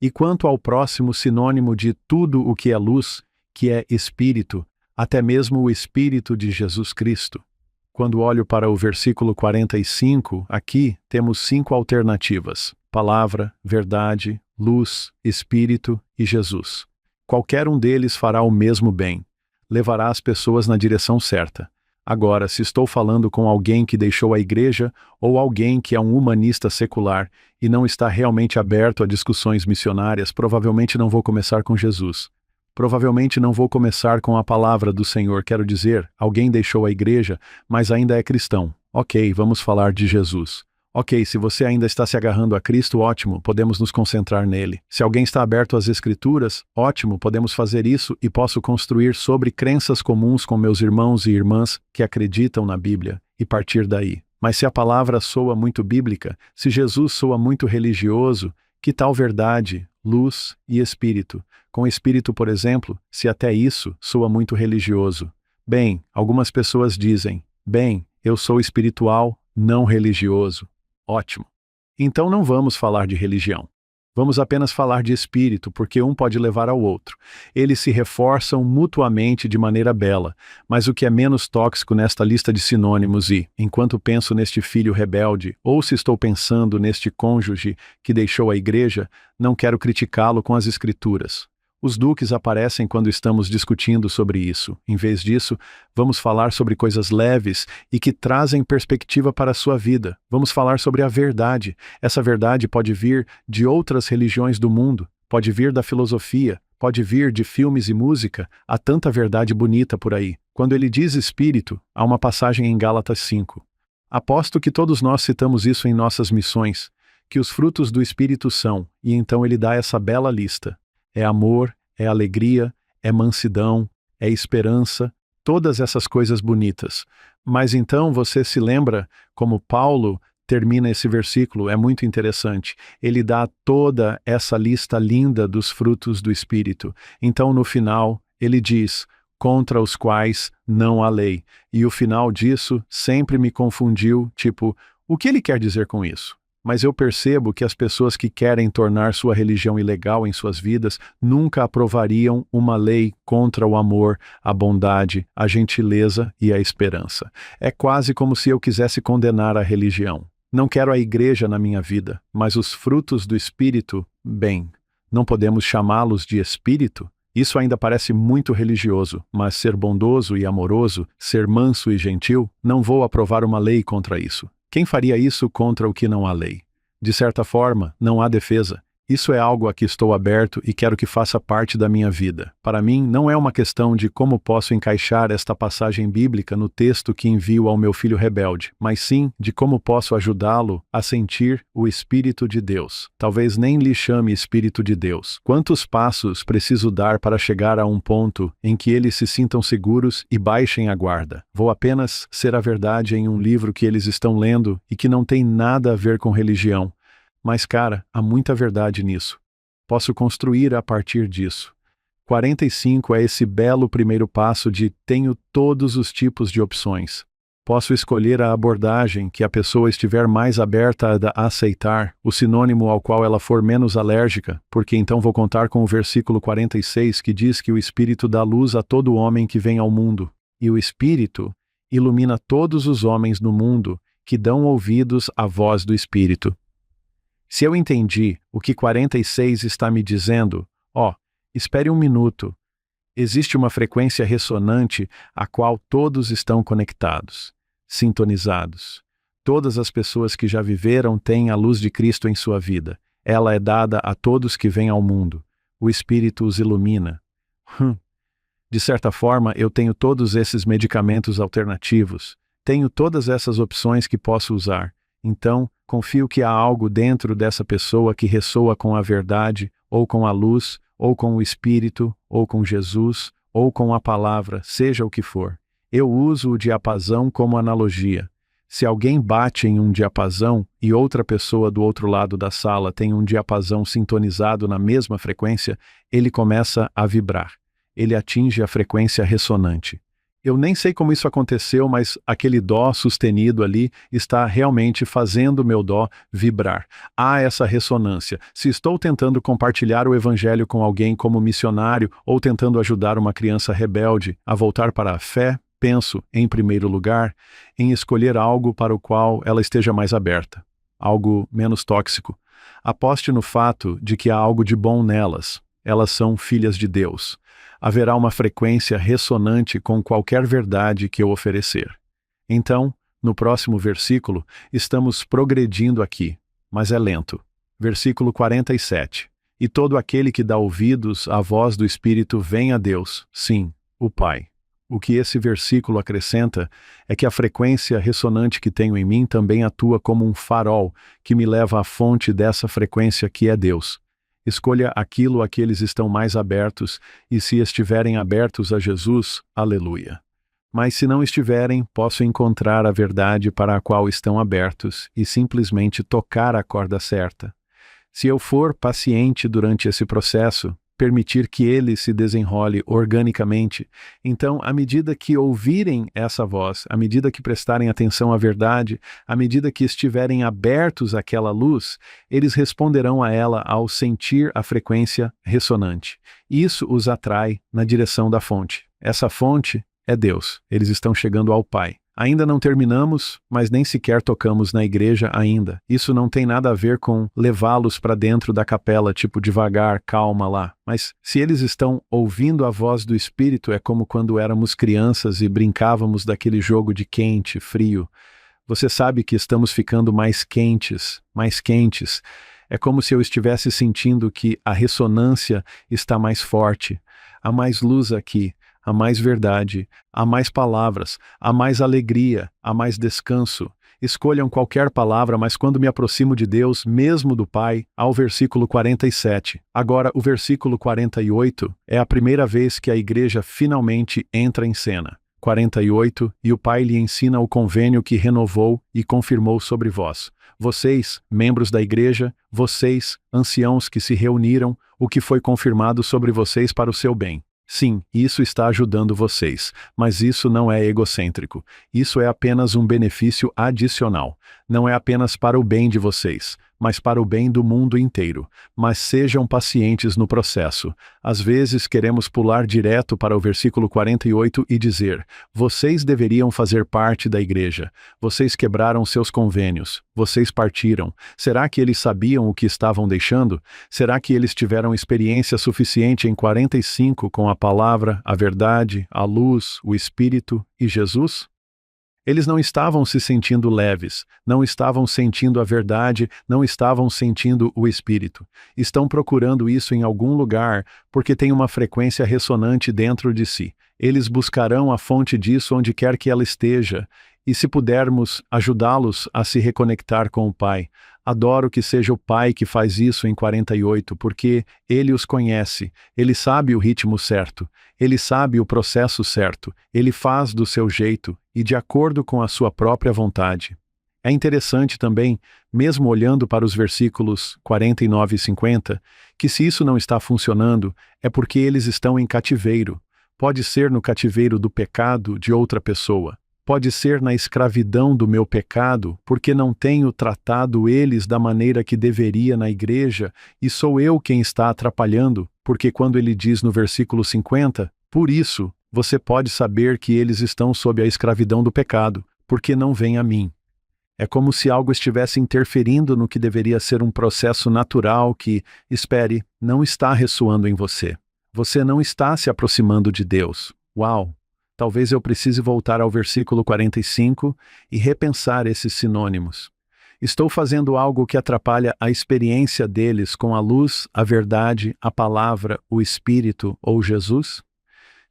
E quanto ao próximo sinônimo de tudo o que é luz, que é Espírito, até mesmo o Espírito de Jesus Cristo? Quando olho para o versículo 45, aqui temos 5 alternativas: palavra, verdade, luz, Espírito e Jesus. Qualquer um deles fará o mesmo bem. Levará as pessoas na direção certa. Agora, se estou falando com alguém que deixou a igreja ou alguém que é um humanista secular e não está realmente aberto a discussões missionárias, provavelmente não vou começar com Jesus. Provavelmente não vou começar com a palavra do Senhor. Quero dizer, alguém deixou a igreja, mas ainda é cristão. Ok, vamos falar de Jesus. Ok, se você ainda está se agarrando a Cristo, ótimo, podemos nos concentrar nele. Se alguém está aberto às Escrituras, ótimo, podemos fazer isso e posso construir sobre crenças comuns com meus irmãos e irmãs que acreditam na Bíblia e partir daí. Mas se a palavra soa muito bíblica, se Jesus soa muito religioso, Que tal verdade, luz e espírito? Com espírito, por exemplo, se até isso soa muito religioso. Bem, algumas pessoas dizem, bem, eu sou espiritual, não religioso. Ótimo. Então não vamos falar de religião. Vamos apenas falar de espírito, porque um pode levar ao outro. Eles se reforçam mutuamente de maneira bela, mas o que é menos tóxico nesta lista de sinônimos e, enquanto penso neste filho rebelde, ou se estou pensando neste cônjuge que deixou a igreja, não quero criticá-lo com as escrituras. Os duques aparecem quando estamos discutindo sobre isso. Em vez disso, vamos falar sobre coisas leves e que trazem perspectiva para a sua vida. Vamos falar sobre a verdade. Essa verdade pode vir de outras religiões do mundo, pode vir da filosofia, pode vir de filmes e música. Há tanta verdade bonita por aí. Quando ele diz espírito, há uma passagem em Gálatas 5. Aposto que todos nós citamos isso em nossas missões, que os frutos do espírito são, e então ele dá essa bela lista. É amor, é alegria, é mansidão, é esperança, todas essas coisas bonitas. Mas então você se lembra como Paulo termina esse versículo, é muito interessante. Ele dá toda essa lista linda dos frutos do Espírito. Então no final, ele diz, contra os quais não há lei. E o final disso sempre me confundiu, tipo, o que ele quer dizer com isso? Mas eu percebo que as pessoas que querem tornar sua religião ilegal em suas vidas nunca aprovariam uma lei contra o amor, a bondade, a gentileza e a esperança. É quase como se eu quisesse condenar a religião. Não quero a igreja na minha vida, mas os frutos do Espírito, bem, não podemos chamá-los de Espírito? Isso ainda parece muito religioso, mas ser bondoso e amoroso, ser manso e gentil, não vou aprovar uma lei contra isso. Quem faria isso contra o que não há lei? De certa forma, não há defesa. Isso é algo a que estou aberto e quero que faça parte da minha vida. Para mim, não é uma questão de como posso encaixar esta passagem bíblica no texto que envio ao meu filho rebelde, mas sim de como posso ajudá-lo a sentir o Espírito de Deus. Talvez nem lhe chame Espírito de Deus. Quantos passos preciso dar para chegar a um ponto em que eles se sintam seguros e baixem a guarda? Vou apenas ser a verdade em um livro que eles estão lendo e que não tem nada a ver com religião. Mas, cara, há muita verdade nisso. Posso construir a partir disso. 45 é esse belo primeiro passo de tenho todos os tipos de opções. Posso escolher a abordagem que a pessoa estiver mais aberta a aceitar, o sinônimo ao qual ela for menos alérgica, porque então vou contar com o versículo 46 que diz que o Espírito dá luz a todo homem que vem ao mundo, e o Espírito ilumina todos os homens no mundo que dão ouvidos à voz do Espírito. Se eu entendi o que 46 está me dizendo, espere um minuto. Existe uma frequência ressonante a qual todos estão conectados, sintonizados. Todas as pessoas que já viveram têm a luz de Cristo em sua vida. Ela é dada a todos que vêm ao mundo. O Espírito os ilumina. De certa forma, eu tenho todos esses medicamentos alternativos. Tenho todas essas opções que posso usar. Então, confio que há algo dentro dessa pessoa que ressoa com a verdade, ou com a luz, ou com o Espírito, ou com Jesus, ou com a palavra, seja o que for. Eu uso o diapasão como analogia. Se alguém bate em um diapasão e outra pessoa do outro lado da sala tem um diapasão sintonizado na mesma frequência, ele começa a vibrar. Ele atinge a frequência ressonante. Eu nem sei como isso aconteceu, mas aquele dó sustenido ali está realmente fazendo meu dó vibrar. Há essa ressonância. Se estou tentando compartilhar o evangelho com alguém como missionário ou tentando ajudar uma criança rebelde a voltar para a fé, penso, em primeiro lugar, em escolher algo para o qual ela esteja mais aberta. Algo menos tóxico. Aposte no fato de que há algo de bom nelas. Elas são filhas de Deus. Haverá uma frequência ressonante com qualquer verdade que eu oferecer. Então, no próximo versículo, estamos progredindo aqui, mas é lento. Versículo 47. E todo aquele que dá ouvidos à voz do Espírito vem a Deus, sim, o Pai. O que esse versículo acrescenta é que a frequência ressonante que tenho em mim também atua como um farol que me leva à fonte dessa frequência que é Deus. Escolha aquilo a que eles estão mais abertos, e se estiverem abertos a Jesus, aleluia. Mas se não estiverem, posso encontrar a verdade para a qual estão abertos e simplesmente tocar a corda certa. Se eu for paciente durante esse processo, permitir que ele se desenrole organicamente, então, à medida que ouvirem essa voz, à medida que prestarem atenção à verdade, à medida que estiverem abertos àquela luz, eles responderão a ela ao sentir a frequência ressonante. Isso os atrai na direção da fonte. Essa fonte é Deus. Eles estão chegando ao Pai. Ainda não terminamos, mas nem sequer tocamos na igreja ainda. Isso não tem nada a ver com levá-los para dentro da capela, tipo devagar, calma lá. Mas se eles estão ouvindo a voz do Espírito, é como quando éramos crianças e brincávamos daquele jogo de quente, frio. Você sabe que estamos ficando mais quentes, mais quentes. É como se eu estivesse sentindo que a ressonância está mais forte. Há mais luz aqui. Há mais verdade, há mais palavras, há mais alegria, há mais descanso. Escolham qualquer palavra, mas quando me aproximo de Deus, mesmo do Pai, ao versículo 47. Agora, o versículo 48 é a primeira vez que a igreja finalmente entra em cena. 48, e o Pai lhe ensina o convênio que renovou e confirmou sobre vós. Vocês, membros da igreja, vocês, anciãos que se reuniram, o que foi confirmado sobre vocês para o seu bem. Sim, isso está ajudando vocês, mas isso não é egocêntrico. Isso é apenas um benefício adicional. Não é apenas para o bem de vocês, mas para o bem do mundo inteiro. Mas sejam pacientes no processo. Às vezes queremos pular direto para o versículo 48 e dizer: vocês deveriam fazer parte da igreja. Vocês quebraram seus convênios. Vocês partiram. Será que eles sabiam o que estavam deixando? Será que eles tiveram experiência suficiente em 45 com a palavra, a verdade, a luz, o Espírito e Jesus? Eles não estavam se sentindo leves, não estavam sentindo a verdade, não estavam sentindo o Espírito. Estão procurando isso em algum lugar, porque tem uma frequência ressonante dentro de si. Eles buscarão a fonte disso onde quer que ela esteja, e se pudermos ajudá-los a se reconectar com o Pai. Adoro que seja o Pai que faz isso em 48, porque Ele os conhece, Ele sabe o ritmo certo, Ele sabe o processo certo, Ele faz do seu jeito e de acordo com a sua própria vontade. É interessante também, mesmo olhando para os versículos 49 e 50, que se isso não está funcionando, é porque eles estão em cativeiro. Pode ser no cativeiro do pecado de outra pessoa. Pode ser na escravidão do meu pecado, porque não tenho tratado eles da maneira que deveria na igreja, e sou eu quem está atrapalhando, porque quando ele diz no versículo 50, por isso, você pode saber que eles estão sob a escravidão do pecado, porque não vêm a mim. É como se algo estivesse interferindo no que deveria ser um processo natural que, espere, não está ressoando em você. Você não está se aproximando de Deus. Uau! Talvez eu precise voltar ao versículo 45 e repensar esses sinônimos. Estou fazendo algo que atrapalha a experiência deles com a luz, a verdade, a palavra, o Espírito ou Jesus?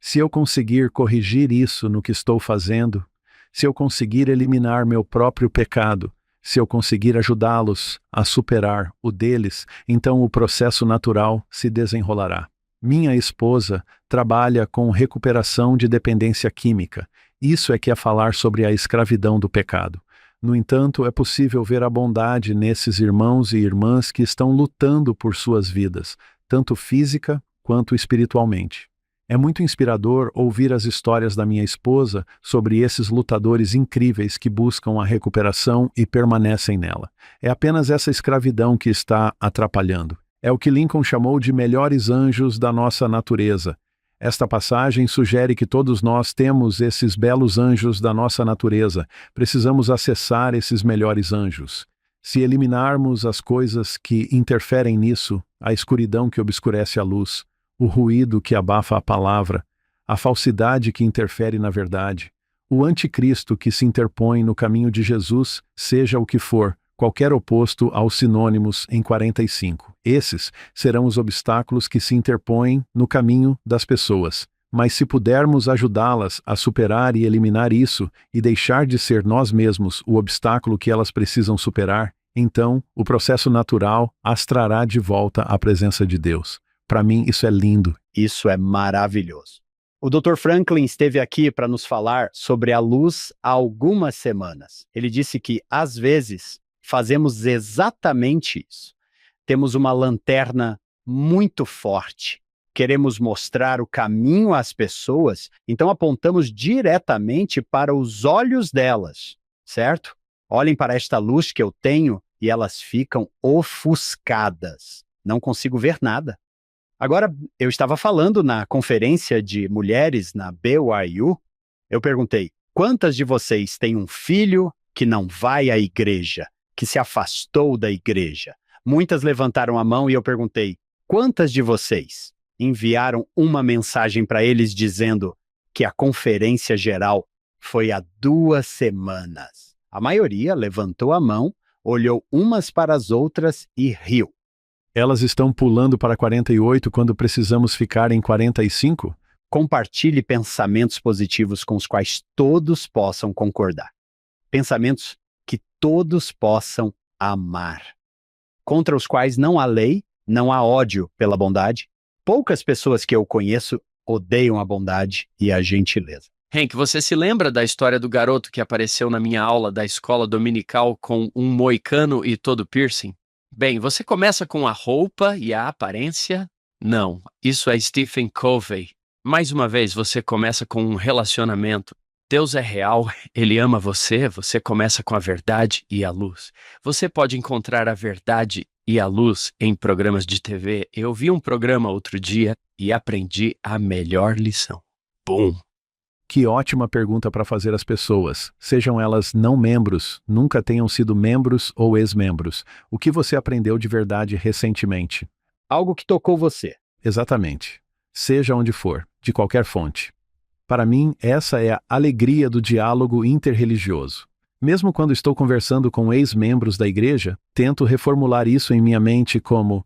Se eu conseguir corrigir isso no que estou fazendo, se eu conseguir eliminar meu próprio pecado, se eu conseguir ajudá-los a superar o deles, então o processo natural se desenrolará. Minha esposa trabalha com recuperação de dependência química. Isso é que é falar sobre a escravidão do pecado. No entanto, é possível ver a bondade nesses irmãos e irmãs que estão lutando por suas vidas, tanto física quanto espiritualmente. É muito inspirador ouvir as histórias da minha esposa sobre esses lutadores incríveis que buscam a recuperação e permanecem nela. É apenas essa escravidão que está atrapalhando. É o que Lincoln chamou de melhores anjos da nossa natureza. Esta passagem sugere que todos nós temos esses belos anjos da nossa natureza. Precisamos acessar esses melhores anjos. Se eliminarmos as coisas que interferem nisso, a escuridão que obscurece a luz, o ruído que abafa a palavra, a falsidade que interfere na verdade, o anticristo que se interpõe no caminho de Jesus, seja o que for, qualquer oposto aos sinônimos em 45. Esses serão os obstáculos que se interpõem no caminho das pessoas. Mas se pudermos ajudá-las a superar e eliminar isso e deixar de ser nós mesmos o obstáculo que elas precisam superar, então o processo natural as trará de volta à presença de Deus. Para mim, isso é lindo. Isso é maravilhoso. O Dr. Franklin esteve aqui para nos falar sobre a luz há algumas semanas. Ele disse que, às vezes, fazemos exatamente isso. temos uma lanterna muito forte. Queremos mostrar o caminho às pessoas, então apontamos diretamente para os olhos delas, certo? Olhem para esta luz que eu tenho e elas ficam ofuscadas. Não consigo ver nada. Agora, eu estava falando na conferência de mulheres na BYU. Eu perguntei, quantas de vocês têm um filho que não vai à igreja, que se afastou da igreja? Muitas levantaram a mão e eu perguntei, quantas de vocês enviaram uma mensagem para eles dizendo que a conferência geral foi há 2 semanas? A maioria levantou a mão, olhou umas para as outras e riu. Elas estão pulando para 48 quando precisamos ficar em 45? Compartilhe pensamentos positivos com os quais todos possam concordar. Pensamentos que todos possam amar. Contra os quais não há lei, não há ódio pela bondade. Poucas pessoas que eu conheço odeiam a bondade e a gentileza. Hank, você se lembra da história do garoto que apareceu na minha aula da escola dominical com um moicano e todo piercing? Bem, você começa com a roupa e a aparência? Não, isso é Stephen Covey. Mais uma vez, você começa com um relacionamento. Deus é real, Ele ama você, você começa com a verdade e a luz. Você pode encontrar a verdade e a luz em programas de TV. Eu vi um programa outro dia e aprendi a melhor lição. Bum! Que ótima pergunta para fazer às pessoas, sejam elas não membros, nunca tenham sido membros ou ex-membros. O que você aprendeu de verdade recentemente? Algo que tocou você. Exatamente. Seja onde for, de qualquer fonte. Para mim, essa é a alegria do diálogo interreligioso. Mesmo quando estou conversando com ex-membros da igreja, tento reformular isso em minha mente como: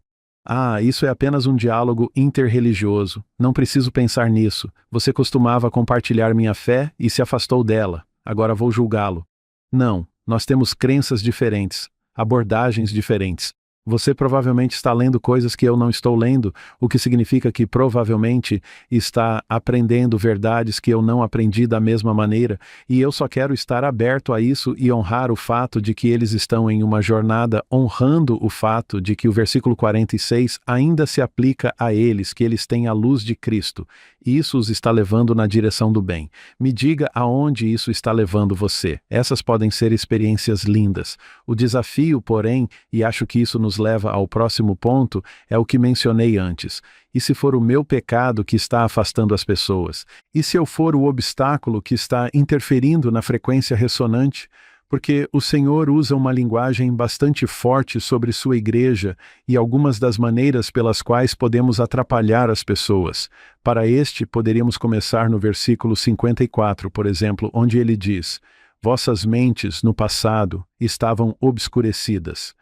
isso é apenas um diálogo interreligioso. Não preciso pensar nisso. Você costumava compartilhar minha fé e se afastou dela. Agora vou julgá-lo. Não, nós temos crenças diferentes, abordagens diferentes. Você provavelmente está lendo coisas que eu não estou lendo, o que significa que provavelmente está aprendendo verdades que eu não aprendi da mesma maneira, e eu só quero estar aberto a isso e honrar o fato de que eles estão em uma jornada, honrando o fato de que o versículo 46 ainda se aplica a eles, que eles têm a luz de Cristo, e isso os está levando na direção do bem. Me diga aonde isso está levando você. Essas podem ser experiências lindas. O desafio, porém, e acho que isso nos leva ao próximo ponto, é o que mencionei antes. E se for o meu pecado que está afastando as pessoas? E se eu for o obstáculo que está interferindo na frequência ressonante? Porque o Senhor usa uma linguagem bastante forte sobre sua igreja e algumas das maneiras pelas quais podemos atrapalhar as pessoas. Para este, poderíamos começar no versículo 54, por exemplo, onde ele diz: vossas mentes, no passado, estavam obscurecidas.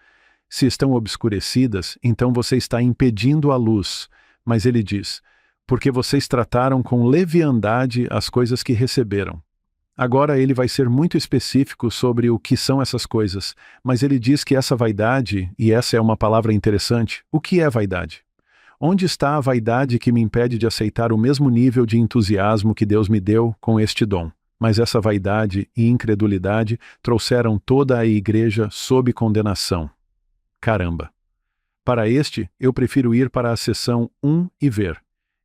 Se estão obscurecidas, então você está impedindo a luz. Mas ele diz: porque vocês trataram com leviandade as coisas que receberam. Agora ele vai ser muito específico sobre o que são essas coisas, mas ele diz que essa vaidade, e essa é uma palavra interessante, o que é vaidade? Onde está a vaidade que me impede de aceitar o mesmo nível de entusiasmo que Deus me deu com este dom? Mas essa vaidade e incredulidade trouxeram toda a igreja sob condenação. Caramba! Para este, eu prefiro ir para a seção 1 e ver.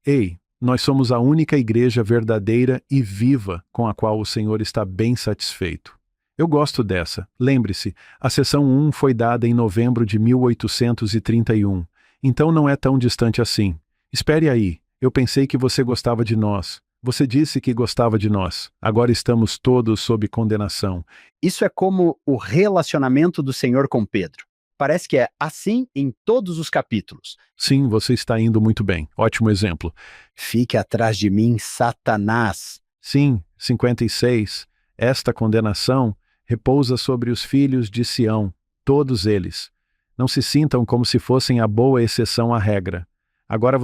Ei, nós somos a única igreja verdadeira e viva com a qual o Senhor está bem satisfeito. Eu gosto dessa. Lembre-se, a seção 1 foi dada em novembro de 1831, então não é tão distante assim. Espere aí, eu pensei que você gostava de nós. Você disse que gostava de nós. Agora estamos todos sob condenação. Isso é como o relacionamento do Senhor com Pedro. Parece que é assim em todos os capítulos. Sim, você está indo muito bem. Ótimo exemplo. Fique atrás de mim, Satanás. Sim, 56. Esta condenação repousa sobre os filhos de Sião, todos eles. Não se sintam como se fossem a boa exceção à regra. Agora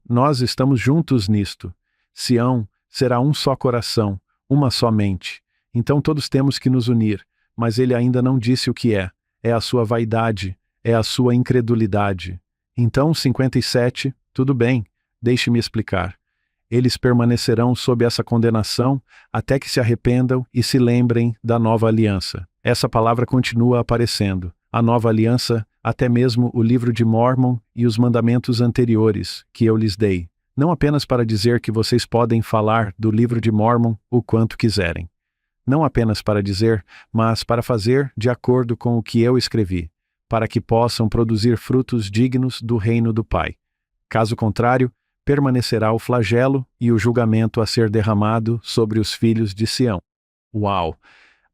nós estamos juntos nisto. Sião será um só coração, uma só mente. Então todos temos que nos unir, mas ele ainda não disse o que é. É a sua vaidade, é a sua incredulidade. Então, 57, tudo bem, deixe-me explicar. Eles permanecerão sob essa condenação até que se arrependam e se lembrem da nova aliança. Essa palavra continua aparecendo. A nova aliança até mesmo o livro de Mórmon e os mandamentos anteriores que eu lhes dei, não apenas para dizer que vocês podem falar do livro de Mórmon o quanto quiserem. Não apenas para dizer, mas para fazer de acordo com o que eu escrevi, para que possam produzir frutos dignos do reino do Pai. Caso contrário, permanecerá o flagelo e o julgamento a ser derramado sobre os filhos de Sião. Uau!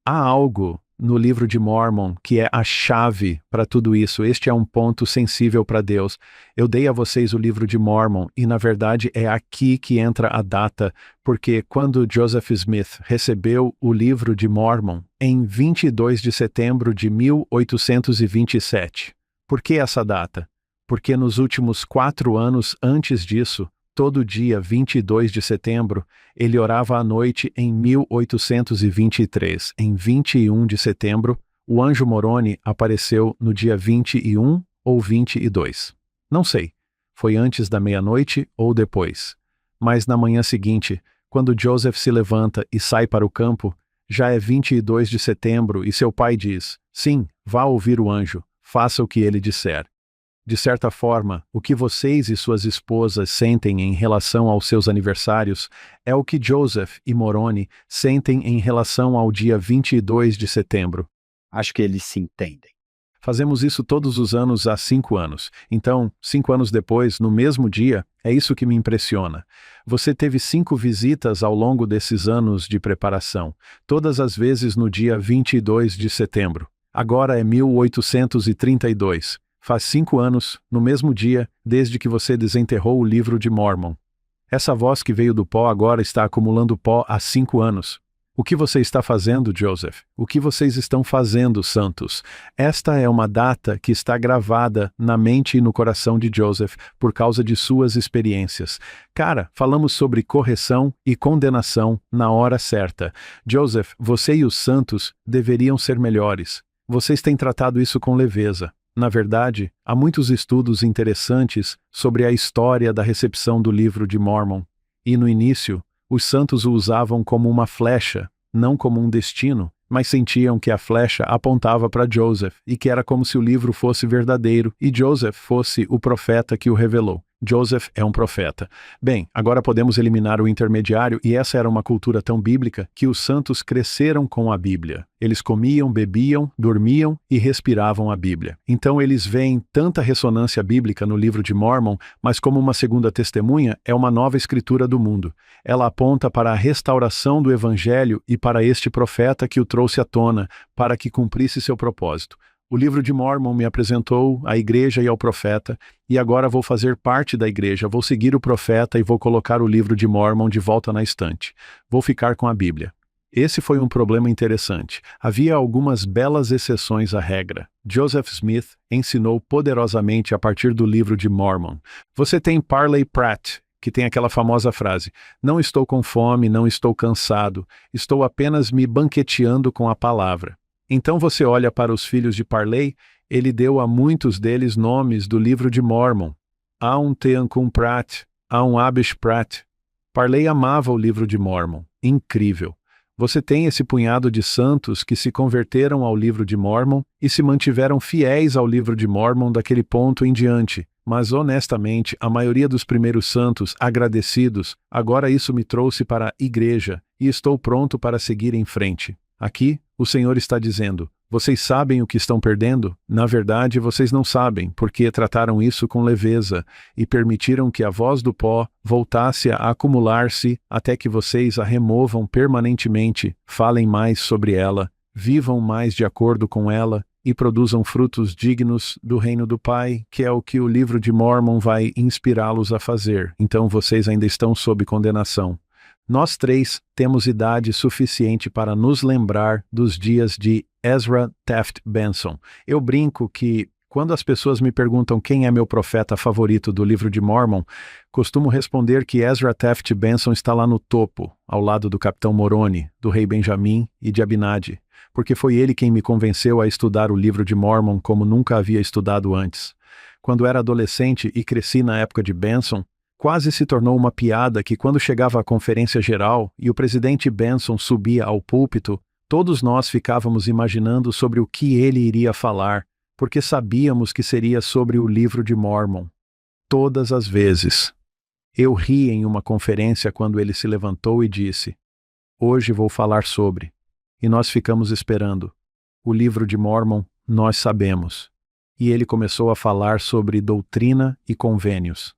Há algo no livro de Mórmon que é a chave para tudo isso. Este é um ponto sensível para Deus. Eu dei a vocês o livro de Mórmon e, na verdade, é aqui que entra a data, porque quando Joseph Smith recebeu o livro de Mórmon em 22 de setembro de 1827. Por que essa data? Porque nos últimos 4 anos antes disso, todo dia 22 de setembro, ele orava à noite em 1823. Em 21 de setembro, o anjo Moroni apareceu no dia 21 ou 22. Não sei, foi antes da meia-noite ou depois. Mas na manhã seguinte, quando Joseph se levanta e sai para o campo, já é 22 de setembro e seu pai diz: sim, vá ouvir o anjo, faça o que ele disser. De certa forma, o que vocês e suas esposas sentem em relação aos seus aniversários é o que Joseph e Moroni sentem em relação ao dia 22 de setembro. Acho que eles se entendem. Fazemos isso todos os anos há 5 anos. Então, 5 anos depois, no mesmo dia, é isso que me impressiona. Você teve 5 visitas ao longo desses anos de preparação, todas as vezes no dia 22 de setembro. Agora é 1832. Faz 5 anos, no mesmo dia, desde que você desenterrou o livro de Mórmon. Essa voz que veio do pó agora está acumulando pó há 5 anos. O que você está fazendo, Joseph? O que vocês estão fazendo, santos? Esta é uma data que está gravada na mente e no coração de Joseph por causa de suas experiências. Cara, falamos sobre correção e condenação na hora certa. Joseph, você e os santos deveriam ser melhores. Vocês têm tratado isso com leveza. Na verdade, há muitos estudos interessantes sobre a história da recepção do livro de Mórmon. E no início, os santos o usavam como uma flecha, não como um destino, mas sentiam que a flecha apontava para Joseph e que era como se o livro fosse verdadeiro e Joseph fosse o profeta que o revelou. Joseph é um profeta. Bem, agora podemos eliminar o intermediário e essa era uma cultura tão bíblica que os santos cresceram com a Bíblia. Eles comiam, bebiam, dormiam e respiravam a Bíblia. Então eles veem tanta ressonância bíblica no livro de Mórmon, mas como uma segunda testemunha, é uma nova escritura do mundo. Ela aponta para a restauração do Evangelho e para este profeta que o trouxe à tona, para que cumprisse seu propósito. O livro de Mórmon me apresentou à igreja e ao profeta, e agora vou fazer parte da igreja, vou seguir o profeta e vou colocar o livro de Mórmon de volta na estante. Vou ficar com a Bíblia. Esse foi um problema interessante. Havia algumas belas exceções à regra. Joseph Smith ensinou poderosamente a partir do livro de Mórmon. Você tem Parley Pratt, que tem aquela famosa frase: não estou com fome, não estou cansado, estou apenas me banqueteando com a palavra. Então você olha para os filhos de Parley, ele deu a muitos deles nomes do livro de Mórmon. Há um Teancum Pratt, há um Abish Pratt. Parley amava o livro de Mórmon. Incrível. Você tem esse punhado de santos que se converteram ao livro de Mórmon e se mantiveram fiéis ao livro de Mórmon daquele ponto em diante. Mas honestamente, a maioria dos primeiros santos, agradecidos, agora isso me trouxe para a igreja e estou pronto para seguir em frente. Aqui, o Senhor está dizendo: vocês sabem o que estão perdendo? Na verdade, vocês não sabem, porque trataram isso com leveza e permitiram que a voz do pó voltasse a acumular-se até que vocês a removam permanentemente, falem mais sobre ela, vivam mais de acordo com ela e produzam frutos dignos do reino do Pai, que é o que o livro de Mórmon vai inspirá-los a fazer. Então vocês ainda estão sob condenação. Nós 3 temos idade suficiente para nos lembrar dos dias de Ezra Taft Benson. Eu brinco que, quando as pessoas me perguntam quem é meu profeta favorito do livro de Mórmon, costumo responder que Ezra Taft Benson está lá no topo, ao lado do capitão Moroni, do rei Benjamim e de Abinadi, porque foi ele quem me convenceu a estudar o livro de Mórmon como nunca havia estudado antes. Quando era adolescente e cresci na época de Benson, quase se tornou uma piada que quando chegava à conferência geral e o presidente Benson subia ao púlpito, todos nós ficávamos imaginando sobre o que ele iria falar, porque sabíamos que seria sobre o livro de Mórmon. Todas as vezes. Eu ri em uma conferência quando ele se levantou e disse: "Hoje vou falar sobre." E nós ficamos esperando. O livro de Mórmon, nós sabemos. E ele começou a falar sobre doutrina e convênios.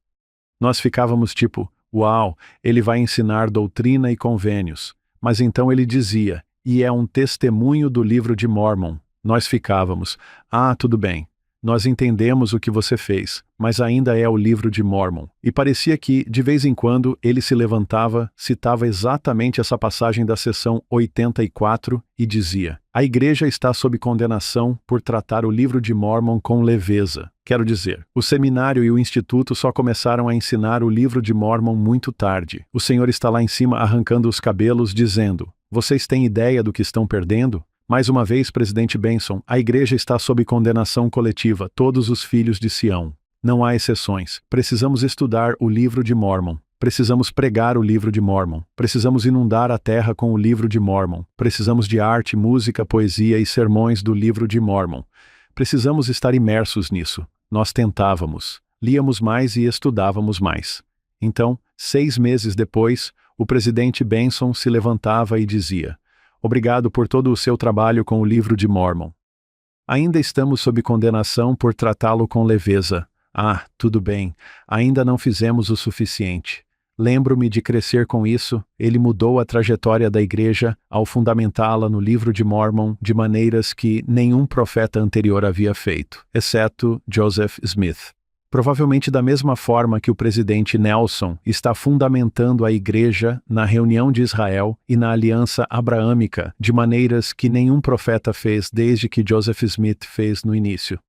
Nós ficávamos tipo: "Uau, ele vai ensinar doutrina e convênios." Mas então ele dizia: "E é um testemunho do livro de Mórmon." Nós ficávamos: "Ah, tudo bem. Nós entendemos o que você fez, mas ainda é o livro de Mórmon." E parecia que, de vez em quando, ele se levantava, citava exatamente essa passagem da seção 84 e dizia: "A igreja está sob condenação por tratar o livro de Mórmon com leveza." Quero dizer, o seminário e o instituto só começaram a ensinar o livro de Mórmon muito tarde. O Senhor está lá em cima arrancando os cabelos, dizendo: "Vocês têm ideia do que estão perdendo?" Mais uma vez, presidente Benson, a igreja está sob condenação coletiva, todos os filhos de Sião. Não há exceções. Precisamos estudar o livro de Mórmon. Precisamos pregar o livro de Mórmon. Precisamos inundar a terra com o livro de Mórmon. Precisamos de arte, música, poesia e sermões do livro de Mórmon. Precisamos estar imersos nisso. Nós tentávamos. Líamos mais e estudávamos mais. Então, 6 meses depois, o presidente Benson se levantava e dizia: "Obrigado por todo o seu trabalho com o livro de Mórmon. Ainda estamos sob condenação por tratá-lo com leveza. Ah, tudo bem, ainda não fizemos o suficiente. Lembro-me de crescer com isso." Ele mudou a trajetória da igreja ao fundamentá-la no livro de Mórmon de maneiras que nenhum profeta anterior havia feito, exceto Joseph Smith. Provavelmente da mesma forma que o presidente Nelson está fundamentando a igreja na reunião de Israel e na aliança abraâmica de maneiras que nenhum profeta fez desde que Joseph Smith fez no início.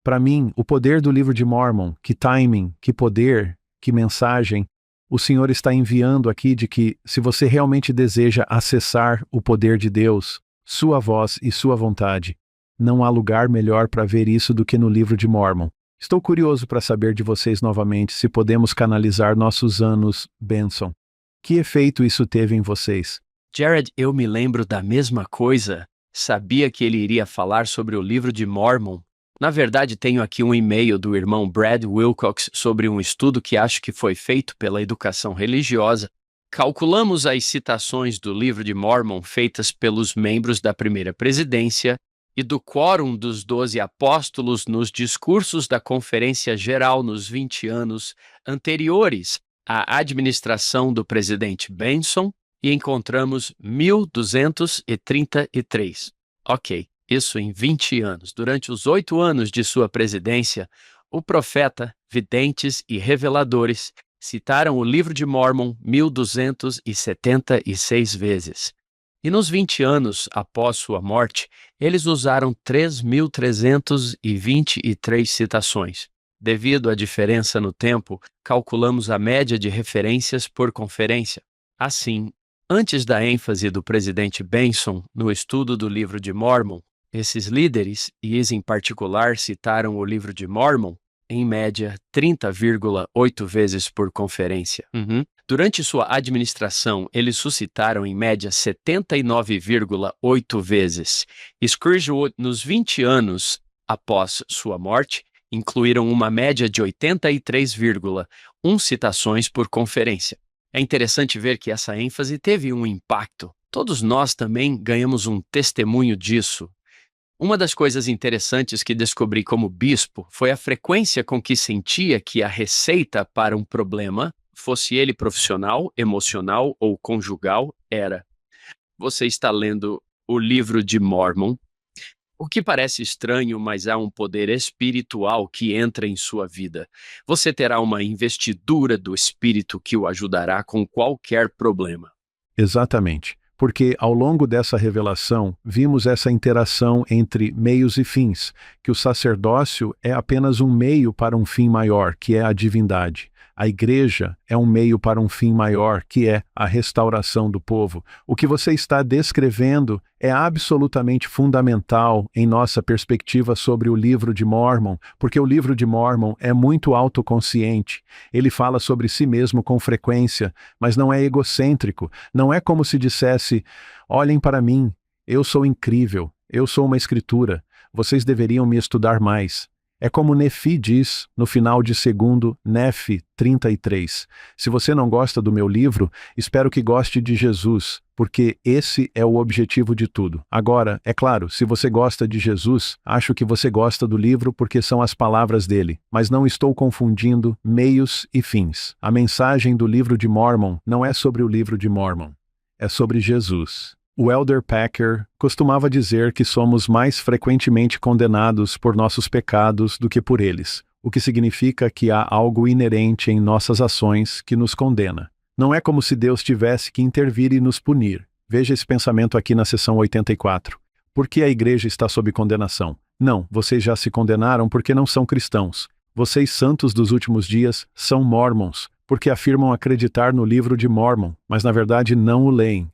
Para mim, o poder do livro de Mórmon, que timing, que poder, que mensagem, o Senhor está enviando aqui de que, se você realmente deseja acessar o poder de Deus, sua voz e sua vontade, não há lugar melhor para ver isso do que no livro de Mórmon. Estou curioso para saber de vocês novamente se podemos canalizar nossos anos, Benson. Que efeito isso teve em vocês? Jared, eu me lembro da mesma coisa. Sabia que ele iria falar sobre o livro de Mórmon. Na verdade, tenho aqui um e-mail do irmão Brad Wilcox sobre um estudo que acho que foi feito pela educação religiosa. Calculamos as citações do livro de Mórmon feitas pelos membros da primeira presidência e do quórum dos 12 apóstolos nos discursos da Conferência Geral nos 20 anos anteriores à administração do presidente Benson e encontramos 1.233. Ok, isso em 20 anos. Durante os 8 anos de sua presidência, o profeta, videntes e reveladores citaram o livro de Mórmon 1.276 vezes. E nos 20 anos após sua morte, eles usaram 3.323 citações. Devido à diferença no tempo, calculamos a média de referências por conferência. Assim, antes da ênfase do presidente Benson no estudo do livro de Mórmon, esses líderes, e em particular citaram o livro de Mórmon, em média 30,8 vezes por conferência. Durante sua administração, eles suscitaram em média 79,8 vezes. Scroogewood, nos 20 anos após sua morte, incluíram uma média de 83,1 citações por conferência. É interessante ver que essa ênfase teve um impacto. Todos nós também ganhamos um testemunho disso. Uma das coisas interessantes que descobri como bispo foi a frequência com que sentia que a receita para um problema, fosse ele profissional, emocional ou conjugal, era: você está lendo o livro de Mórmon, o que parece estranho, mas há um poder espiritual que entra em sua vida. Você terá uma investidura do Espírito que o ajudará com qualquer problema. Exatamente. Porque, ao longo dessa revelação, vimos essa interação entre meios e fins, que o sacerdócio é apenas um meio para um fim maior, que é a divindade. A igreja é um meio para um fim maior, que é a restauração do povo. O que você está descrevendo é absolutamente fundamental em nossa perspectiva sobre o livro de Mórmon, porque o livro de Mórmon é muito autoconsciente. Ele fala sobre si mesmo com frequência, mas não é egocêntrico. Não é como se dissesse: olhem para mim, eu sou incrível, eu sou uma escritura. Vocês deveriam me estudar mais. É como Nefi diz, no final de 2 Nefi 33. Se você não gosta do meu livro, espero que goste de Jesus, porque esse é o objetivo de tudo. Agora, é claro, se você gosta de Jesus, acho que você gosta do livro porque são as palavras dele, mas não estou confundindo meios e fins. A mensagem do livro de Mormon não é sobre o livro de Mormon, é sobre Jesus. O Elder Packer costumava dizer que somos mais frequentemente condenados por nossos pecados do que por eles, o que significa que há algo inerente em nossas ações que nos condena. Não é como se Deus tivesse que intervir e nos punir. Veja esse pensamento aqui na seção 84. Por que a igreja está sob condenação? Não, vocês já se condenaram porque não são cristãos. Vocês, santos dos últimos dias, são mormons, porque afirmam acreditar no livro de Mormon, mas na verdade não o leem.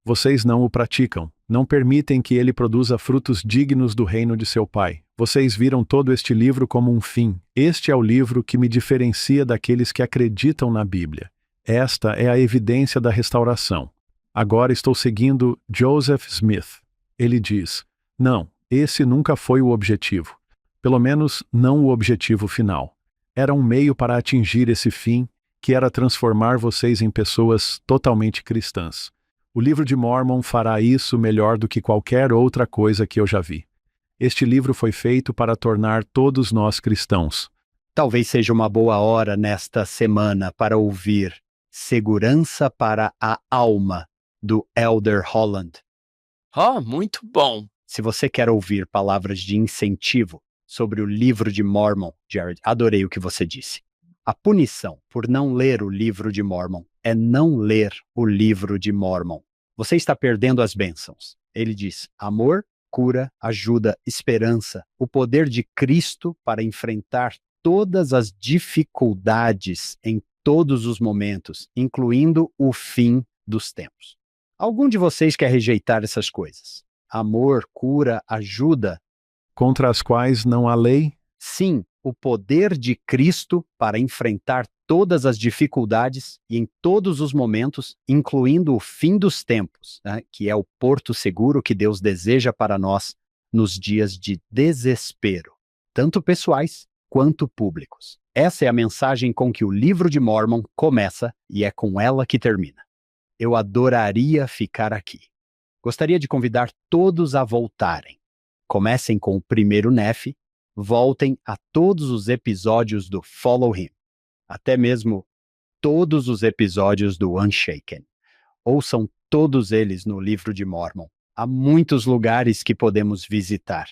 Vocês não o praticam, não permitem que ele produza frutos dignos do reino de seu Pai. Vocês viram todo este livro como um fim. Este é o livro que me diferencia daqueles que acreditam na Bíblia. Esta é a evidência da restauração. Agora estou seguindo Joseph Smith. Ele diz: não, esse nunca foi o objetivo. Pelo menos não o objetivo final. Era um meio para atingir esse fim, que era transformar vocês em pessoas totalmente cristãs. O livro de Mormon fará isso melhor do que qualquer outra coisa que eu já vi. Este livro foi feito para tornar todos nós cristãos. Talvez seja uma boa hora nesta semana para ouvir Segurança para a Alma, do Elder Holland. Oh, muito bom! Se você quer ouvir palavras de incentivo sobre o livro de Mormon, Jared, adorei o que você disse. A punição por não ler o livro de Mormon é não ler o livro de Mormon. Você está perdendo as bênçãos. Ele diz: amor, cura, ajuda, esperança, o poder de Cristo para enfrentar todas as dificuldades em todos os momentos, incluindo o fim dos tempos. Algum de vocês quer rejeitar essas coisas? Amor, cura, ajuda. Contra as quais não há lei? Sim, o poder de Cristo para enfrentar todas as dificuldades e em todos os momentos, incluindo o fim dos tempos, né, que é o porto seguro que Deus deseja para nós nos dias de desespero, tanto pessoais quanto públicos. Essa é a mensagem com que o livro de Mormon começa e é com ela que termina. Eu adoraria ficar aqui. Gostaria de convidar todos a voltarem. Comecem com o primeiro Nefi, voltem a todos os episódios do Follow Him, até mesmo todos os episódios do Unshaken. Ouçam todos eles no livro de Mormon. Há muitos lugares que podemos visitar.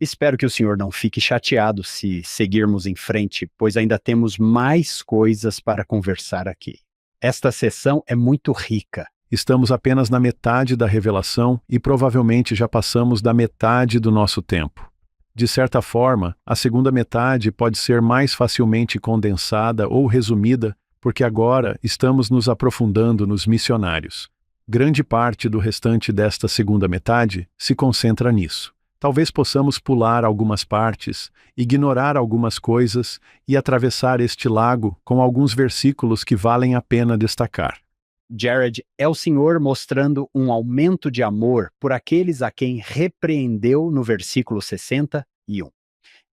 Espero que o Senhor não fique chateado se seguirmos em frente, pois ainda temos mais coisas para conversar aqui. Esta sessão é muito rica. Estamos apenas na metade da revelação e provavelmente já passamos da metade do nosso tempo. De certa forma, a segunda metade pode ser mais facilmente condensada ou resumida, porque agora estamos nos aprofundando nos missionários. Grande parte do restante desta segunda metade se concentra nisso. Talvez possamos pular algumas partes, ignorar algumas coisas e atravessar este lago com alguns versículos que valem a pena destacar. Jared, é o Senhor mostrando um aumento de amor por aqueles a quem repreendeu no versículo 61.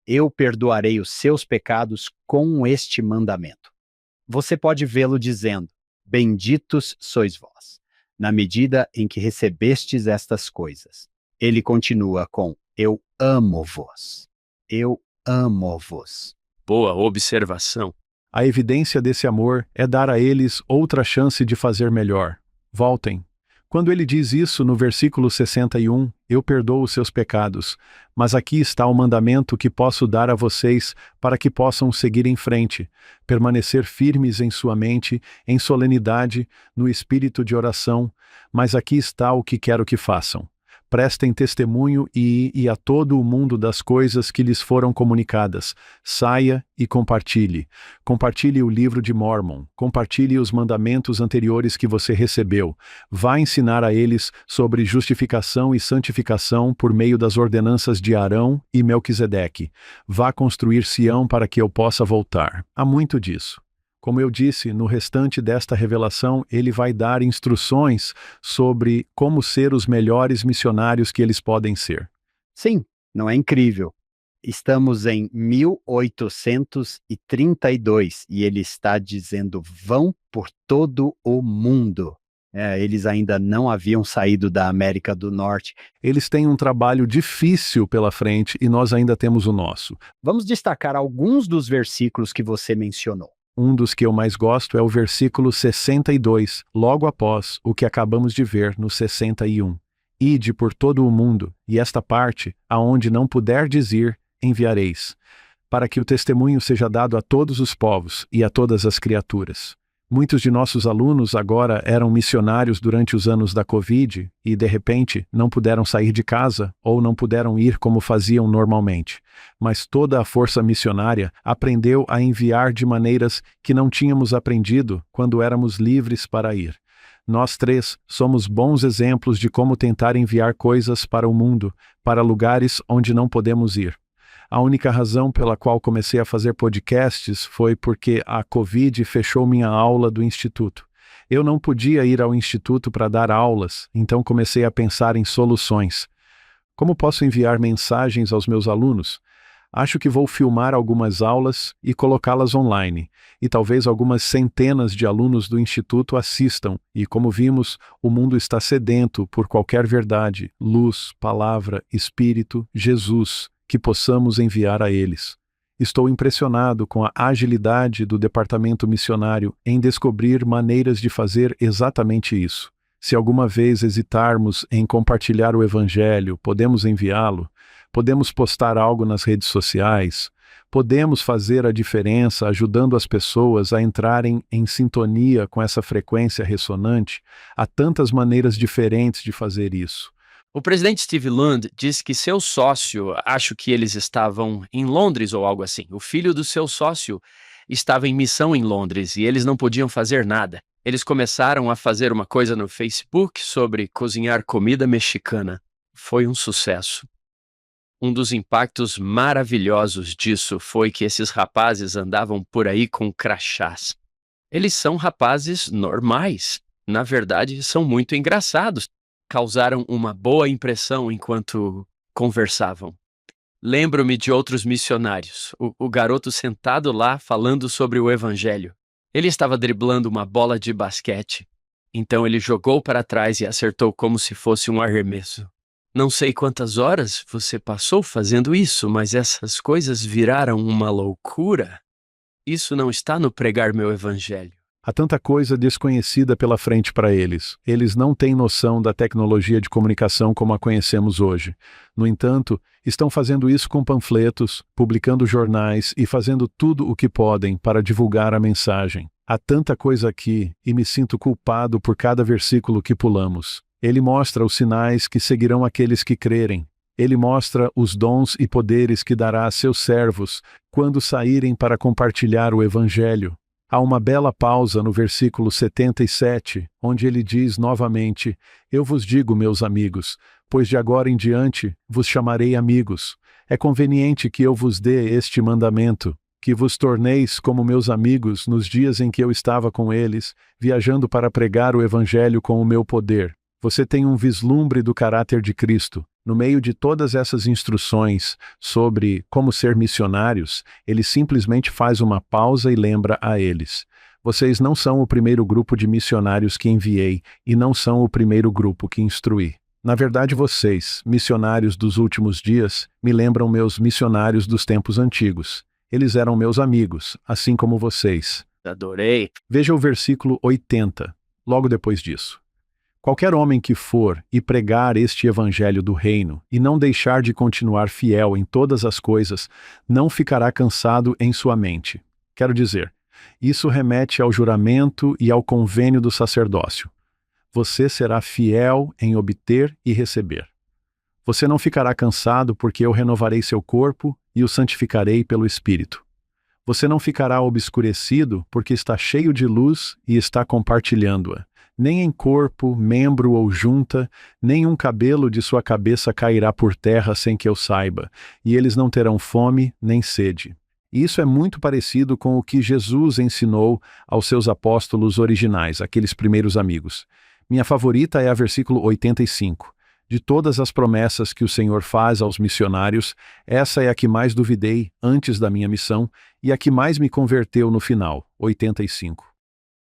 Eu perdoarei os seus pecados com este mandamento. Você pode vê-lo dizendo: benditos sois vós, na medida em que recebestes estas coisas. Ele continua com: eu amo-vos. Eu amo-vos. Boa observação. A evidência desse amor é dar a eles outra chance de fazer melhor. Voltem. Quando ele diz isso no versículo 61, eu perdoo os seus pecados, mas aqui está o mandamento que posso dar a vocês para que possam seguir em frente, permanecer firmes em sua mente, em solenidade, no espírito de oração, mas aqui está o que quero que façam. Prestem testemunho e a todo o mundo das coisas que lhes foram comunicadas. Saia e compartilhe. Compartilhe o livro de Mormon. Compartilhe os mandamentos anteriores que você recebeu. Vá ensinar a eles sobre justificação e santificação por meio das ordenanças de Arão e Melquisedeque. Vá construir Sião para que eu possa voltar. Há muito disso. Como eu disse, no restante desta revelação, ele vai dar instruções sobre como ser os melhores missionários que eles podem ser. Sim, Não é incrível? Estamos em 1832 e ele está dizendo: vão por todo o mundo. Eles ainda não haviam saído da América do Norte. Eles têm um trabalho difícil pela frente e nós ainda temos o nosso. Vamos destacar alguns dos versículos que você mencionou. Um dos que eu mais gosto é o versículo 62, logo após o que acabamos de ver no 61. Ide por todo o mundo, e esta parte, aonde não puderdes ir, enviareis, para que o testemunho seja dado a todos os povos e a todas as criaturas. Muitos de nossos alunos agora eram missionários durante os anos da Covid e, de repente, não puderam sair de casa ou não puderam ir como faziam normalmente. Mas toda a força missionária aprendeu a enviar de maneiras que não tínhamos aprendido quando éramos livres para ir. Nós três somos bons exemplos de como tentar enviar coisas para o mundo, para lugares onde não podemos ir. A única razão pela qual comecei a fazer podcasts foi porque a Covid fechou minha aula do instituto. Eu não podia ir ao instituto para dar aulas, então comecei a pensar em soluções. Como posso enviar mensagens aos meus alunos? Acho que vou filmar algumas aulas e colocá-las online, e talvez algumas centenas de alunos do instituto assistam, e como vimos, o mundo está sedento por qualquer verdade, luz, palavra, espírito, Jesus, que possamos enviar a eles. Estou impressionado com a agilidade do departamento missionário em descobrir maneiras de fazer exatamente isso. Se alguma vez hesitarmos em compartilhar o Evangelho, podemos enviá-lo, podemos postar algo nas redes sociais, podemos fazer a diferença ajudando as pessoas a entrarem em sintonia com essa frequência ressonante. Há tantas maneiras diferentes de fazer isso. O presidente Steve Lund disse que seu sócio, acho que eles estavam em Londres ou algo assim, o filho do seu sócio estava em missão em Londres e eles não podiam fazer nada. Eles começaram a fazer uma coisa no Facebook sobre cozinhar comida mexicana. Foi um sucesso. Um dos impactos maravilhosos disso foi que esses rapazes andavam por aí com crachás. Eles são rapazes normais. Na verdade, são muito engraçados. Causaram uma boa impressão enquanto conversavam. Lembro-me de outros missionários, o garoto sentado lá falando sobre o Evangelho. Ele estava driblando uma bola de basquete. Então ele jogou para trás e acertou como se fosse um arremesso. Não sei quantas horas você passou fazendo isso, mas essas coisas viraram uma loucura. Isso não está no pregar meu Evangelho. Há tanta coisa desconhecida pela frente para eles. Eles não têm noção da tecnologia de comunicação como a conhecemos hoje. No entanto, estão fazendo isso com panfletos, publicando jornais e fazendo tudo o que podem para divulgar a mensagem. Há tanta coisa aqui e me sinto culpado por cada versículo que pulamos. Ele mostra os sinais que seguirão aqueles que crerem. Ele mostra os dons e poderes que dará a seus servos quando saírem para compartilhar o Evangelho. Há uma bela pausa no versículo 77, onde ele diz novamente: Eu vos digo, meus amigos, pois de agora em diante vos chamarei amigos. É conveniente que eu vos dê este mandamento, que vos torneis como meus amigos nos dias em que eu estava com eles, viajando para pregar o Evangelho com o meu poder. Você tem um vislumbre do caráter de Cristo. No meio de todas essas instruções sobre como ser missionários, ele simplesmente faz uma pausa e lembra a eles: vocês não são o primeiro grupo de missionários que enviei e não são o primeiro grupo que instruí. Na verdade, vocês, missionários dos últimos dias, me lembram meus missionários dos tempos antigos. Eles eram meus amigos, assim como vocês. Adorei. Veja o versículo 80, logo depois disso. Qualquer homem que for e pregar este evangelho do reino e não deixar de continuar fiel em todas as coisas, não ficará cansado em sua mente. Quero dizer, isso remete ao juramento e ao convênio do sacerdócio. Você será fiel em obter e receber. Você não ficará cansado porque eu renovarei seu corpo e o santificarei pelo Espírito. Você não ficará obscurecido porque está cheio de luz e está compartilhando-a. Nem em corpo, membro ou junta, nem um cabelo de sua cabeça cairá por terra sem que eu saiba, e eles não terão fome nem sede. Isso é muito parecido com o que Jesus ensinou aos seus apóstolos originais, aqueles primeiros amigos. Minha favorita é a versículo 85. De todas as promessas que o Senhor faz aos missionários, essa é a que mais duvidei antes da minha missão e a que mais me converteu no final, 85.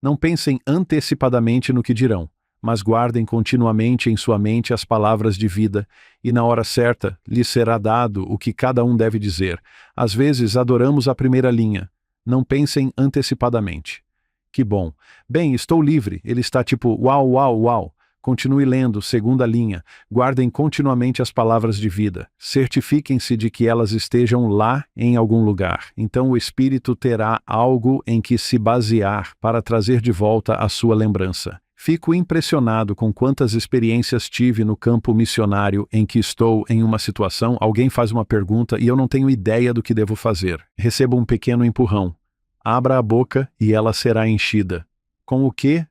Não pensem antecipadamente no que dirão, mas guardem continuamente em sua mente as palavras de vida, e na hora certa lhes será dado o que cada um deve dizer. Às vezes adoramos a primeira linha. Não pensem antecipadamente. Que bom. Bem, estou livre. Ele está tipo, uau, uau, uau. Continue lendo, segunda linha. Guardem continuamente as palavras de vida. Certifiquem-se de que elas estejam lá em algum lugar. Então o Espírito terá algo em que se basear para trazer de volta a sua lembrança. Fico impressionado com quantas experiências tive no campo missionário em que estou em uma situação, alguém faz uma pergunta e eu não tenho ideia do que devo fazer. Recebo um pequeno empurrão. Abra a boca e ela será enchida. Com o quê?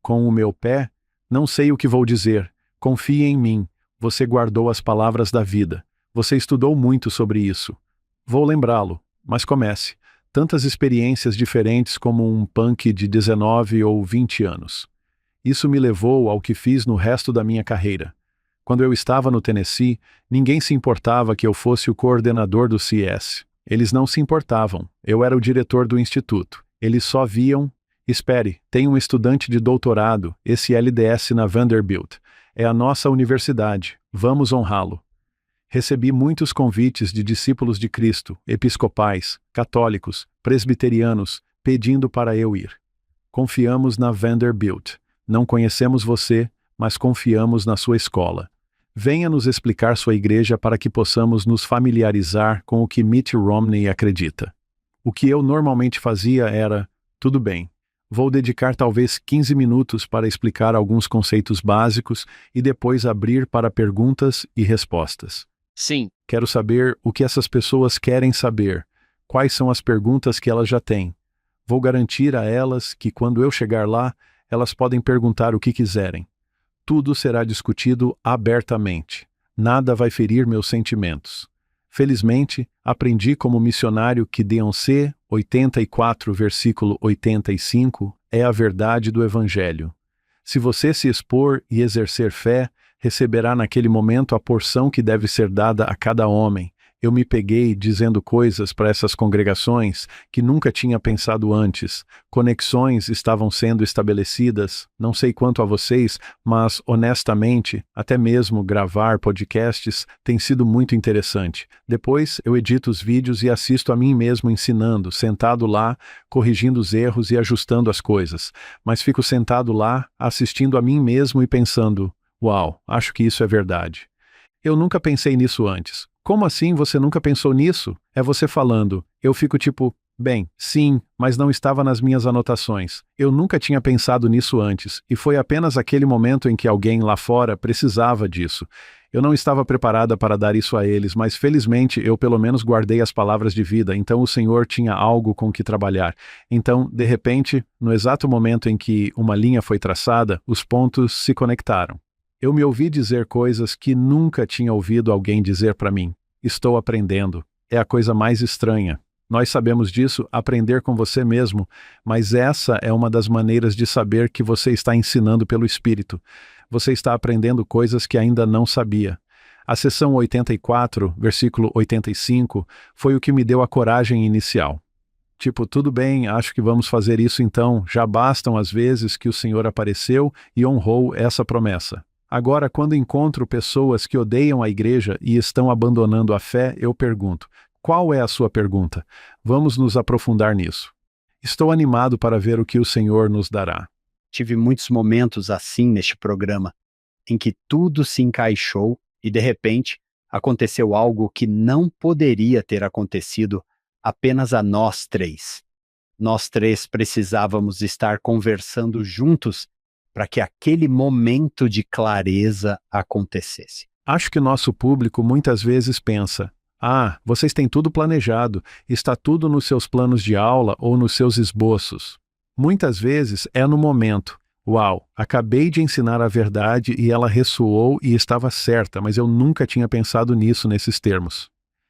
Com o meu pé? Não sei o que vou dizer. Confie em mim. Você guardou as palavras da vida. Você estudou muito sobre isso. Vou lembrá-lo, mas comece. Tantas experiências diferentes como um punk de 19 ou 20 anos. Isso me levou ao que fiz no resto da minha carreira. Quando eu estava no Tennessee, ninguém se importava que eu fosse o coordenador do CS. Eles não se importavam. Eu era o diretor do instituto. Eles só viam... Espere, tem um estudante de doutorado, esse LDS na Vanderbilt. É a nossa universidade. Vamos honrá-lo. Recebi muitos convites de discípulos de Cristo, episcopais, católicos, presbiterianos, pedindo para eu ir. Confiamos na Vanderbilt. Não conhecemos você, mas confiamos na sua escola. Venha nos explicar sua igreja para que possamos nos familiarizar com o que Mitt Romney acredita. O que eu normalmente fazia era, tudo bem, vou dedicar talvez 15 minutos para explicar alguns conceitos básicos e depois abrir para perguntas e respostas. Sim, Quero saber o que essas pessoas querem saber, quais são as perguntas que elas já têm. Vou garantir a elas que quando eu chegar lá, elas podem perguntar o que quiserem. Tudo será discutido abertamente. Nada vai ferir meus sentimentos. Felizmente, aprendi como missionário que Beyoncé 84, versículo 85, é a verdade do Evangelho. Se você se expor e exercer fé, receberá naquele momento a porção que deve ser dada a cada homem. Eu me peguei dizendo coisas para essas congregações que nunca tinha pensado antes. Conexões estavam sendo estabelecidas, não sei quanto a vocês, mas, honestamente, até mesmo gravar podcasts tem sido muito interessante. Depois, eu edito os vídeos e assisto a mim mesmo ensinando, sentado lá, corrigindo os erros e ajustando as coisas. Mas fico sentado lá, assistindo a mim mesmo e pensando, uau, acho que isso é verdade. Eu nunca pensei nisso antes. Como assim você nunca pensou nisso? É você falando. Eu fico tipo, bem, sim, mas não estava nas minhas anotações. Eu nunca tinha pensado nisso antes, e foi apenas aquele momento em que alguém lá fora precisava disso. Eu não estava preparada para dar isso a eles, mas felizmente eu pelo menos guardei as palavras de vida, então o Senhor tinha algo com que trabalhar. Então, de repente, no exato momento em que uma linha foi traçada, os pontos se conectaram. Eu me ouvi dizer coisas que nunca tinha ouvido alguém dizer para mim. Estou aprendendo. É a coisa mais estranha. Nós sabemos disso, aprender com você mesmo, mas essa é uma das maneiras de saber que você está ensinando pelo Espírito. Você está aprendendo coisas que ainda não sabia. A sessão 84, versículo 85, foi o que me deu a coragem inicial. Tipo, tudo bem, acho que vamos fazer isso então, já bastam as vezes que o Senhor apareceu e honrou essa promessa. Agora, quando encontro pessoas que odeiam a igreja e estão abandonando a fé, eu pergunto, qual é a sua pergunta? Vamos nos aprofundar nisso. Estou animado para ver o que o Senhor nos dará. Tive muitos momentos assim neste programa, em que tudo se encaixou e, de repente, aconteceu algo que não poderia ter acontecido apenas a nós três. Nós três precisávamos estar conversando juntos para que aquele momento de clareza acontecesse. Acho que nosso público muitas vezes pensa, vocês têm tudo planejado, está tudo nos seus planos de aula ou nos seus esboços. Muitas vezes é no momento. Uau, acabei de ensinar a verdade e ela ressoou e estava certa, mas eu nunca tinha pensado nisso nesses termos.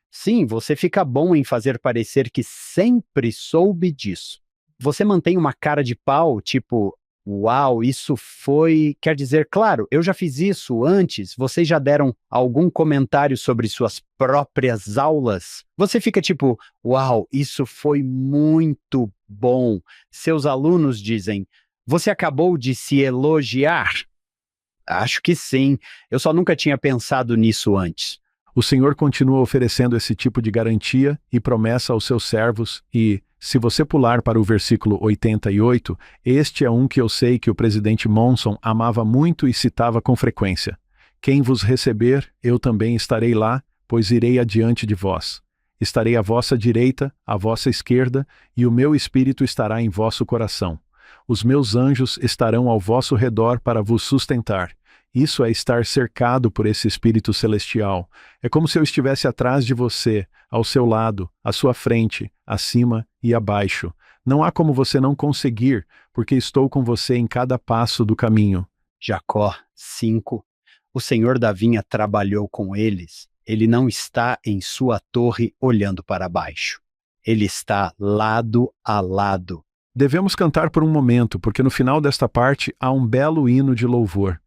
Sim, você fica bom em fazer parecer que sempre soube disso. Você mantém uma cara de pau, tipo, Uau, isso foi. Quer dizer, claro, eu já fiz isso antes. Vocês já deram algum comentário sobre suas próprias aulas? Você fica tipo, uau, isso foi muito bom. Seus alunos dizem, você acabou de se elogiar? Acho que sim. Eu só nunca tinha pensado nisso antes. O Senhor continua oferecendo esse tipo de garantia e promessa aos seus servos e, se você pular para o versículo 88, este é um que eu sei que o presidente Monson amava muito e citava com frequência. Quem vos receber, eu também estarei lá, pois irei adiante de vós. Estarei à vossa direita, à vossa esquerda, e o meu espírito estará em vosso coração. Os meus anjos estarão ao vosso redor para vos sustentar. Isso é estar cercado por esse Espírito Celestial. É como se eu estivesse atrás de você, ao seu lado, à sua frente, acima e abaixo. Não há como você não conseguir, porque estou com você em cada passo do caminho. Jacó 5. O Senhor da vinha trabalhou com eles. Ele não está em sua torre olhando para baixo. Ele está lado a lado. Devemos cantar por um momento, porque no final desta parte há um belo hino de louvor.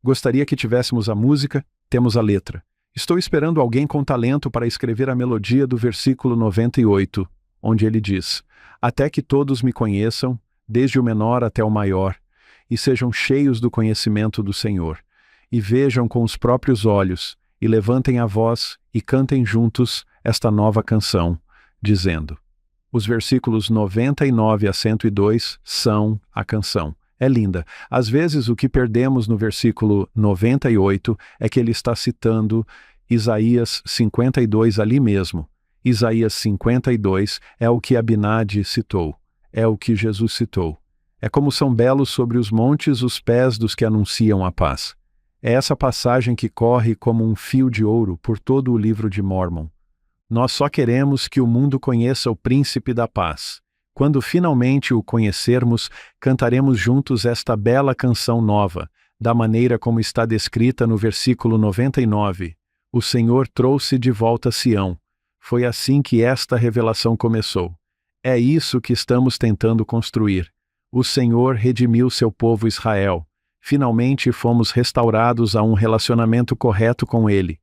Gostaria que tivéssemos a música, temos a letra. Estou esperando alguém com talento para escrever a melodia do versículo 98, onde ele diz: até que todos me conheçam, desde o menor até o maior, e sejam cheios do conhecimento do Senhor, e vejam com os próprios olhos, e levantem a voz, e cantem juntos esta nova canção, dizendo. Os versículos 99 a 102 são a canção. É linda. Às vezes o que perdemos no versículo 98 é que ele está citando Isaías 52 ali mesmo. Isaías 52 é o que Abinadi citou, é o que Jesus citou. É como são belos sobre os montes os pés dos que anunciam a paz. É essa passagem que corre como um fio de ouro por todo o livro de Mórmon. Nós só queremos que o mundo conheça o Príncipe da Paz. Quando finalmente o conhecermos, cantaremos juntos esta bela canção nova, da maneira como está descrita no versículo 99. O Senhor trouxe de volta Sião. Foi assim que esta revelação começou. É isso que estamos tentando construir. O Senhor redimiu seu povo Israel. Finalmente fomos restaurados a um relacionamento correto com Ele.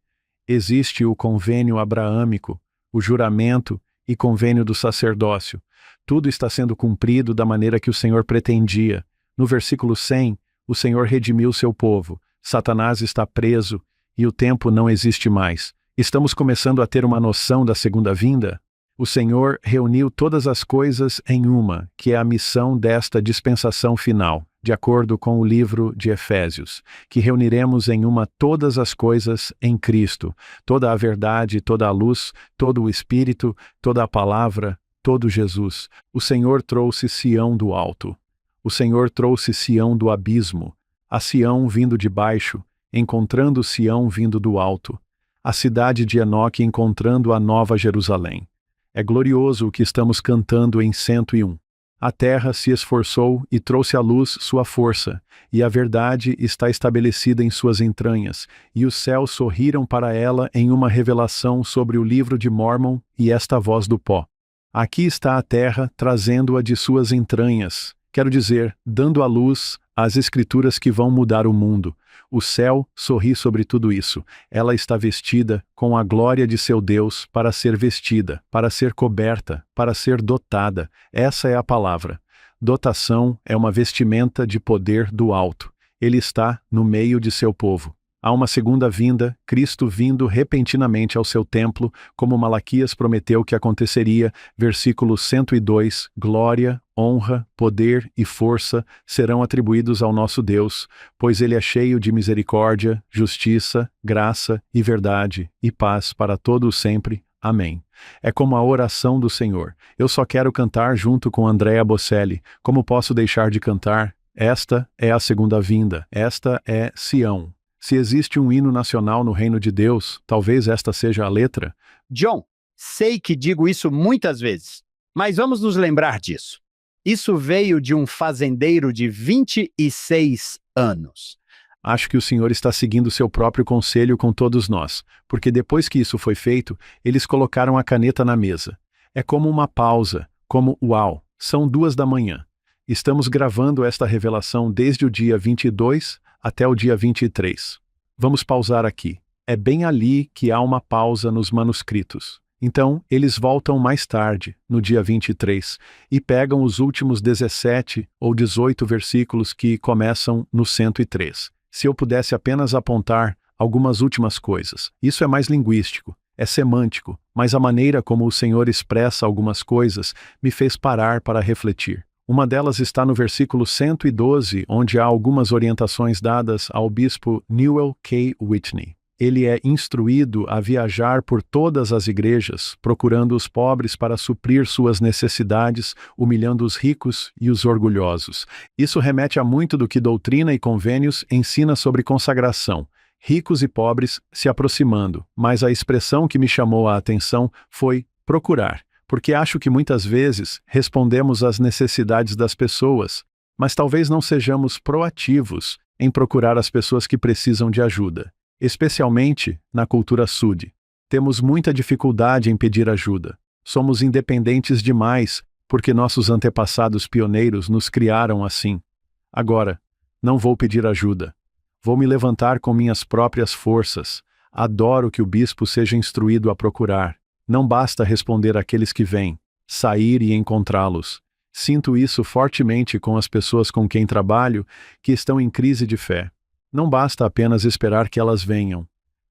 Existe o convênio abraâmico, o juramento e convênio do sacerdócio. Tudo está sendo cumprido da maneira que o Senhor pretendia. No versículo 100, o Senhor redimiu seu povo. Satanás está preso e o tempo não existe mais. Estamos começando a ter uma noção da segunda vinda? O Senhor reuniu todas as coisas em uma, que é a missão desta dispensação final, de acordo com o livro de Efésios, que reuniremos em uma todas as coisas em Cristo, toda a verdade, toda a luz, todo o Espírito, toda a palavra, todo Jesus. O Senhor trouxe Sião do alto. O Senhor trouxe Sião do abismo, a Sião vindo de baixo, encontrando Sião vindo do alto, a cidade de Enoque encontrando a nova Jerusalém. É glorioso o que estamos cantando em 101. A terra se esforçou e trouxe à luz sua força, e a verdade está estabelecida em suas entranhas, e os céus sorriram para ela em uma revelação sobre o livro de Mórmon e esta voz do pó. Aqui está a terra trazendo-a de suas entranhas, quero dizer, dando à luz as escrituras que vão mudar o mundo. O céu sorri sobre tudo isso. Ela está vestida com a glória de seu Deus para ser vestida, para ser coberta, para ser dotada. Essa é a palavra. Dotação é uma vestimenta de poder do alto. Ele está no meio de seu povo. Há uma segunda vinda, Cristo vindo repentinamente ao seu templo, como Malaquias prometeu que aconteceria, versículo 102, glória, honra, poder e força serão atribuídos ao nosso Deus, pois Ele é cheio de misericórdia, justiça, graça e verdade, e paz para todos sempre. Amém. É como a oração do Senhor. Eu só quero cantar junto com Andrea Bocelli. Como posso deixar de cantar? Esta é a segunda vinda. Esta é Sião. Se existe um hino nacional no reino de Deus, talvez esta seja a letra. John, sei que digo isso muitas vezes, mas vamos nos lembrar disso. Isso veio de um fazendeiro de 26 anos. Acho que o Senhor está seguindo seu próprio conselho com todos nós, porque depois que isso foi feito, eles colocaram a caneta na mesa. É como uma pausa, como uau, são 2 da manhã. Estamos gravando esta revelação desde o dia 22 até o dia 23. Vamos pausar aqui. É bem ali que há uma pausa nos manuscritos. Então, eles voltam mais tarde, no dia 23, e pegam os últimos 17 ou 18 versículos que começam no 103. Se eu pudesse apenas apontar algumas últimas coisas. Isso é mais linguístico, é semântico, mas a maneira como o Senhor expressa algumas coisas me fez parar para refletir. Uma delas está no versículo 112, onde há algumas orientações dadas ao bispo Newell K. Whitney. Ele é instruído a viajar por todas as igrejas, procurando os pobres para suprir suas necessidades, humilhando os ricos e os orgulhosos. Isso remete a muito do que Doutrina e Convênios ensina sobre consagração. Ricos e pobres se aproximando, mas a expressão que me chamou a atenção foi procurar, porque acho que muitas vezes respondemos às necessidades das pessoas, mas talvez não sejamos proativos em procurar as pessoas que precisam de ajuda, especialmente na cultura sud. Temos muita dificuldade em pedir ajuda. Somos independentes demais porque nossos antepassados pioneiros nos criaram assim. Agora, não vou pedir ajuda. Vou me levantar com minhas próprias forças. Adoro que o bispo seja instruído a procurar. Não basta responder àqueles que vêm, sair e encontrá-los. Sinto isso fortemente com as pessoas com quem trabalho, que estão em crise de fé. Não basta apenas esperar que elas venham.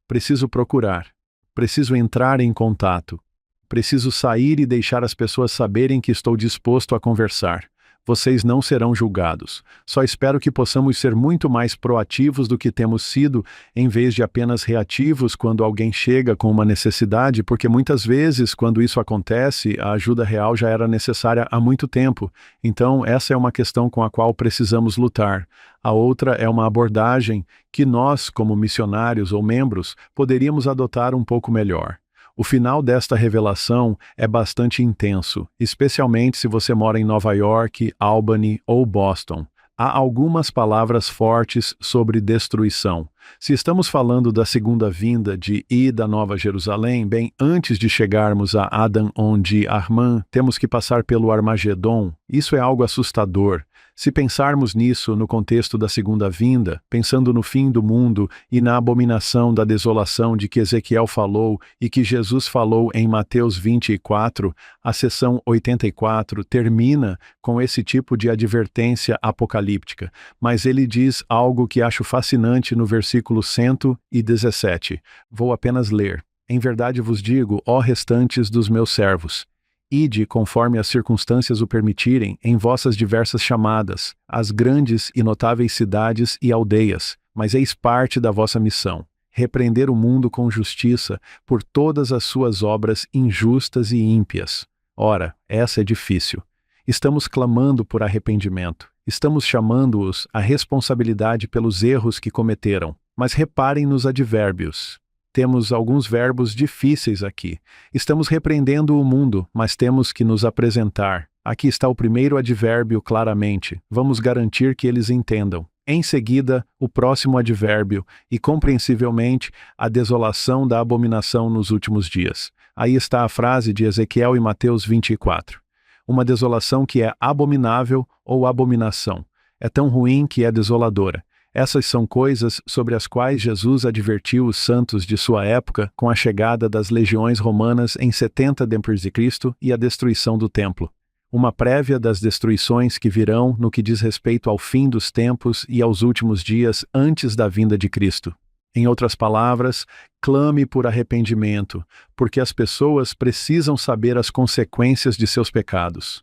Preciso procurar. Preciso entrar em contato. Preciso sair e deixar as pessoas saberem que estou disposto a conversar. Vocês não serão julgados. Só espero que possamos ser muito mais proativos do que temos sido, em vez de apenas reativos quando alguém chega com uma necessidade, porque muitas vezes, quando isso acontece, a ajuda real já era necessária há muito tempo. Então, essa é uma questão com a qual precisamos lutar. A outra é uma abordagem que nós, como missionários ou membros, poderíamos adotar um pouco melhor. O final desta revelação é bastante intenso, especialmente se você mora em Nova York, Albany ou Boston. Há algumas palavras fortes sobre destruição. Se estamos falando da segunda vinda e da Nova Jerusalém, bem antes de chegarmos a Adam onde Armã, temos que passar pelo Armagedon. Isso é algo assustador. Se pensarmos nisso no contexto da segunda vinda, pensando no fim do mundo e na abominação da desolação de que Ezequiel falou e que Jesus falou em Mateus 24, a seção 84 termina com esse tipo de advertência apocalíptica, mas ele diz algo que acho fascinante no versículo 117. Vou apenas ler. Em verdade vos digo, ó restantes dos meus servos, ide conforme as circunstâncias o permitirem em vossas diversas chamadas, as grandes e notáveis cidades e aldeias, mas eis parte da vossa missão, repreender o mundo com justiça por todas as suas obras injustas e ímpias. Ora, essa é difícil. Estamos clamando por arrependimento. Estamos chamando-os à responsabilidade pelos erros que cometeram. Mas reparem nos advérbios. Temos alguns verbos difíceis aqui. Estamos repreendendo o mundo, mas temos que nos apresentar. Aqui está o primeiro advérbio claramente. Vamos garantir que eles entendam. Em seguida, o próximo advérbio, e compreensivelmente, a desolação da abominação nos últimos dias. Aí está a frase de Ezequiel e Mateus 24. Uma desolação que é abominável ou abominação. É tão ruim que é desoladora. Essas são coisas sobre as quais Jesus advertiu os santos de sua época com a chegada das legiões romanas em 70 d.C. e a destruição do templo. Uma prévia das destruições que virão no que diz respeito ao fim dos tempos e aos últimos dias antes da vinda de Cristo. Em outras palavras, clame por arrependimento, porque as pessoas precisam saber as consequências de seus pecados.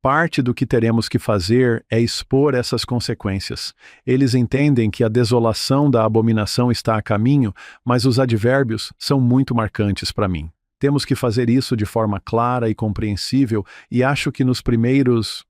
Parte do que teremos que fazer é expor essas consequências. Eles entendem que a desolação da abominação está a caminho, mas os advérbios são muito marcantes para mim. Temos que fazer isso de forma clara e compreensível, e acho que nos primeiros,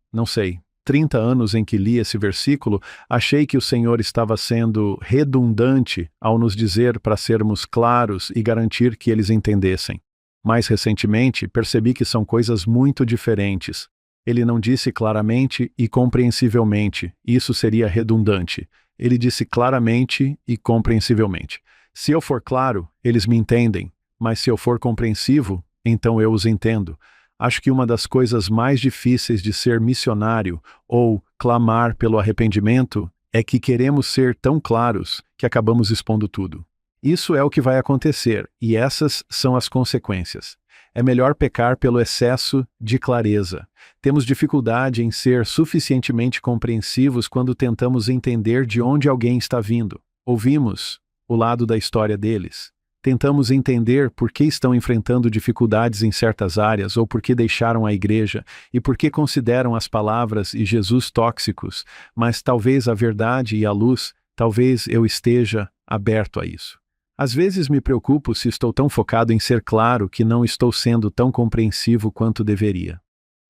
30 anos em que li esse versículo, achei que o Senhor estava sendo redundante ao nos dizer para sermos claros e garantir que eles entendessem. Mais recentemente, percebi que são coisas muito diferentes. Ele não disse claramente e compreensivelmente, isso seria redundante. Ele disse claramente e compreensivelmente. Se eu for claro, eles me entendem, mas se eu for compreensivo, então eu os entendo. Acho que uma das coisas mais difíceis de ser missionário ou clamar pelo arrependimento é que queremos ser tão claros que acabamos expondo tudo. Isso é o que vai acontecer, e essas são as consequências. É melhor pecar pelo excesso de clareza. Temos dificuldade em ser suficientemente compreensivos quando tentamos entender de onde alguém está vindo. Ouvimos o lado da história deles. Tentamos entender por que estão enfrentando dificuldades em certas áreas ou por que deixaram a igreja e por que consideram as palavras e Jesus tóxicos, mas talvez a verdade e a luz, talvez eu esteja aberto a isso. Às vezes me preocupo se estou tão focado em ser claro que não estou sendo tão compreensivo quanto deveria.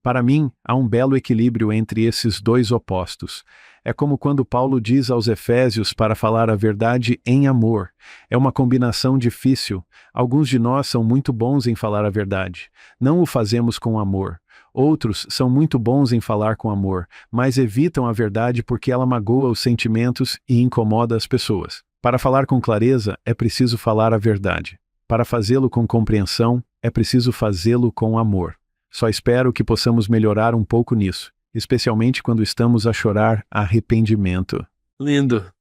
Para mim, há um belo equilíbrio entre esses dois opostos. É como quando Paulo diz aos Efésios para falar a verdade em amor. É uma combinação difícil. Alguns de nós são muito bons em falar a verdade. Não o fazemos com amor. Outros são muito bons em falar com amor, mas evitam a verdade porque ela magoa os sentimentos e incomoda as pessoas. Para falar com clareza, é preciso falar a verdade. Para fazê-lo com compreensão, é preciso fazê-lo com amor. Só espero que possamos melhorar um pouco nisso, especialmente quando estamos a chorar arrependimento. Lindo.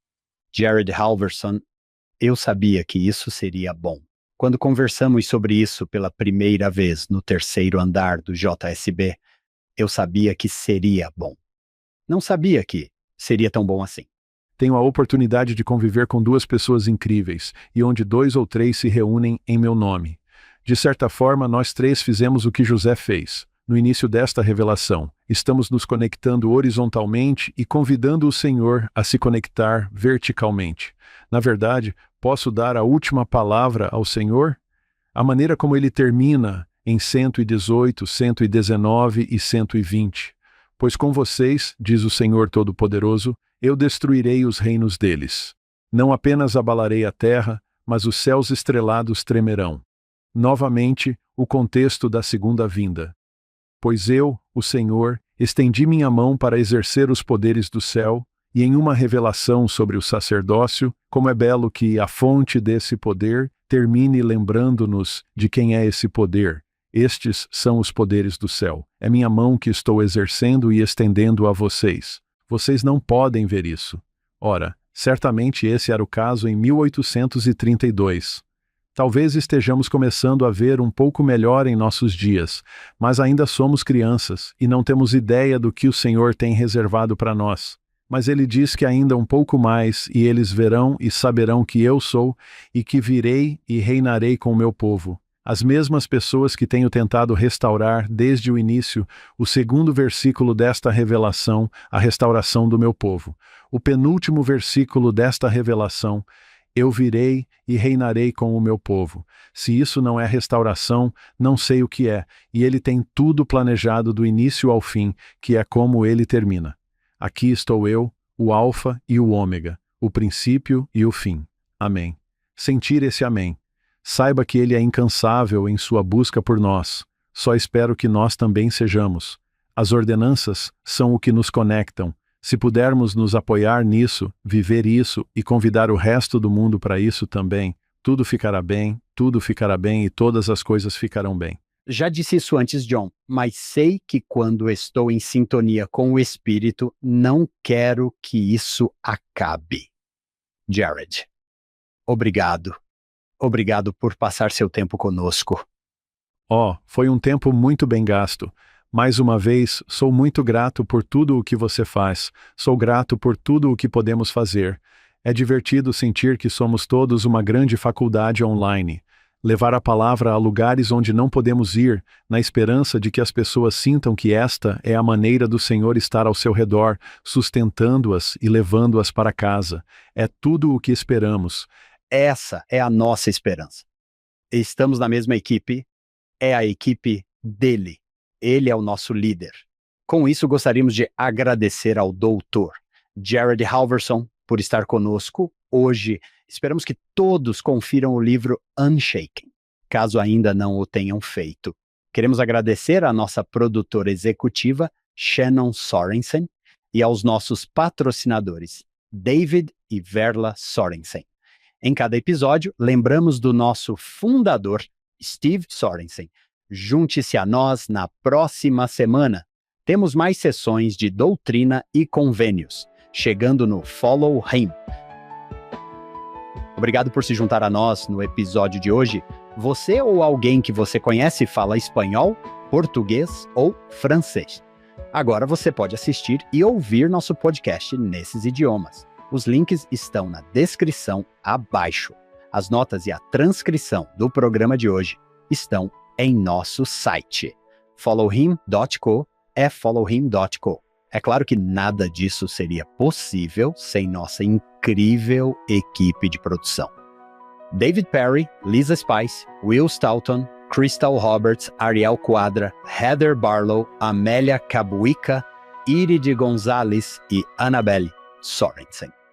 Jared Halverson, eu sabia que isso seria bom. Quando conversamos sobre isso pela primeira vez no terceiro andar do JSB, eu sabia que seria bom. Não sabia que seria tão bom assim. Tenho a oportunidade de conviver com duas pessoas incríveis, e onde 2 ou 3 se reúnem em meu nome. De certa forma, nós 3 fizemos o que José fez. No início desta revelação, estamos nos conectando horizontalmente e convidando o Senhor a se conectar verticalmente. Na verdade, posso dar a última palavra ao Senhor? A maneira como ele termina em 118, 119 e 120. Pois com vocês, diz o Senhor Todo-Poderoso, eu destruirei os reinos deles. Não apenas abalarei a terra, mas os céus estrelados tremerão. Novamente, o contexto da segunda vinda. Pois eu, o Senhor, estendi minha mão para exercer os poderes do céu, e em uma revelação sobre o sacerdócio, como é belo que a fonte desse poder termine lembrando-nos de quem é esse poder. Estes são os poderes do céu. É minha mão que estou exercendo e estendendo a vocês. Vocês não podem ver isso. Ora, certamente esse era o caso em 1832. Talvez estejamos começando a ver um pouco melhor em nossos dias, mas ainda somos crianças e não temos ideia do que o Senhor tem reservado para nós. Mas ele diz que ainda um pouco mais e eles verão e saberão que eu sou e que virei e reinarei com o meu povo. As mesmas pessoas que tenho tentado restaurar desde o início, o segundo versículo desta revelação, a restauração do meu povo. O penúltimo versículo desta revelação, eu virei e reinarei com o meu povo. Se isso não é restauração, não sei o que é, e ele tem tudo planejado do início ao fim, que é como ele termina. Aqui estou eu, o Alfa e o Ômega, o princípio e o fim. Amém. Sentir esse amém. Saiba que ele é incansável em sua busca por nós. Só espero que nós também sejamos. As ordenanças são o que nos conectam. Se pudermos nos apoiar nisso, viver isso e convidar o resto do mundo para isso também, tudo ficará bem e todas as coisas ficarão bem. Já disse isso antes, John, mas sei que quando estou em sintonia com o Espírito, não quero que isso acabe. Jared, obrigado. Obrigado por passar seu tempo conosco. Foi um tempo muito bem gasto. Mais uma vez, sou muito grato por tudo o que você faz. Sou grato por tudo o que podemos fazer. É divertido sentir que somos todos uma grande faculdade online. Levar a palavra a lugares onde não podemos ir, na esperança de que as pessoas sintam que esta é a maneira do Senhor estar ao seu redor, sustentando-as e levando-as para casa. É tudo o que esperamos. Essa é a nossa esperança. Estamos na mesma equipe, é a equipe dele. Ele é o nosso líder. Com isso, gostaríamos de agradecer ao doutor Jared Halverson por estar conosco hoje. Esperamos que todos confiram o livro Unshaken, caso ainda não o tenham feito. Queremos agradecer à nossa produtora executiva, Shannon Sorensen, e aos nossos patrocinadores, David e Verla Sorensen. Em cada episódio, lembramos do nosso fundador, Steve Sorensen. Junte-se a nós na próxima semana. Temos mais sessões de doutrina e convênios, chegando no Follow Him. Obrigado por se juntar a nós no episódio de hoje. Você ou alguém que você conhece fala espanhol, português ou francês. Agora você pode assistir e ouvir nosso podcast nesses idiomas. Os links estão na descrição abaixo. As notas e a transcrição do programa de hoje estão em nosso site. followhim.co é followhim.co. É claro que nada disso seria possível sem nossa incrível equipe de produção. David Perry, Lisa Spice, Will Stoughton, Crystal Roberts, Ariel Quadra, Heather Barlow, Amélia Cabuica, Iride Gonzalez e Annabelle Sorensen.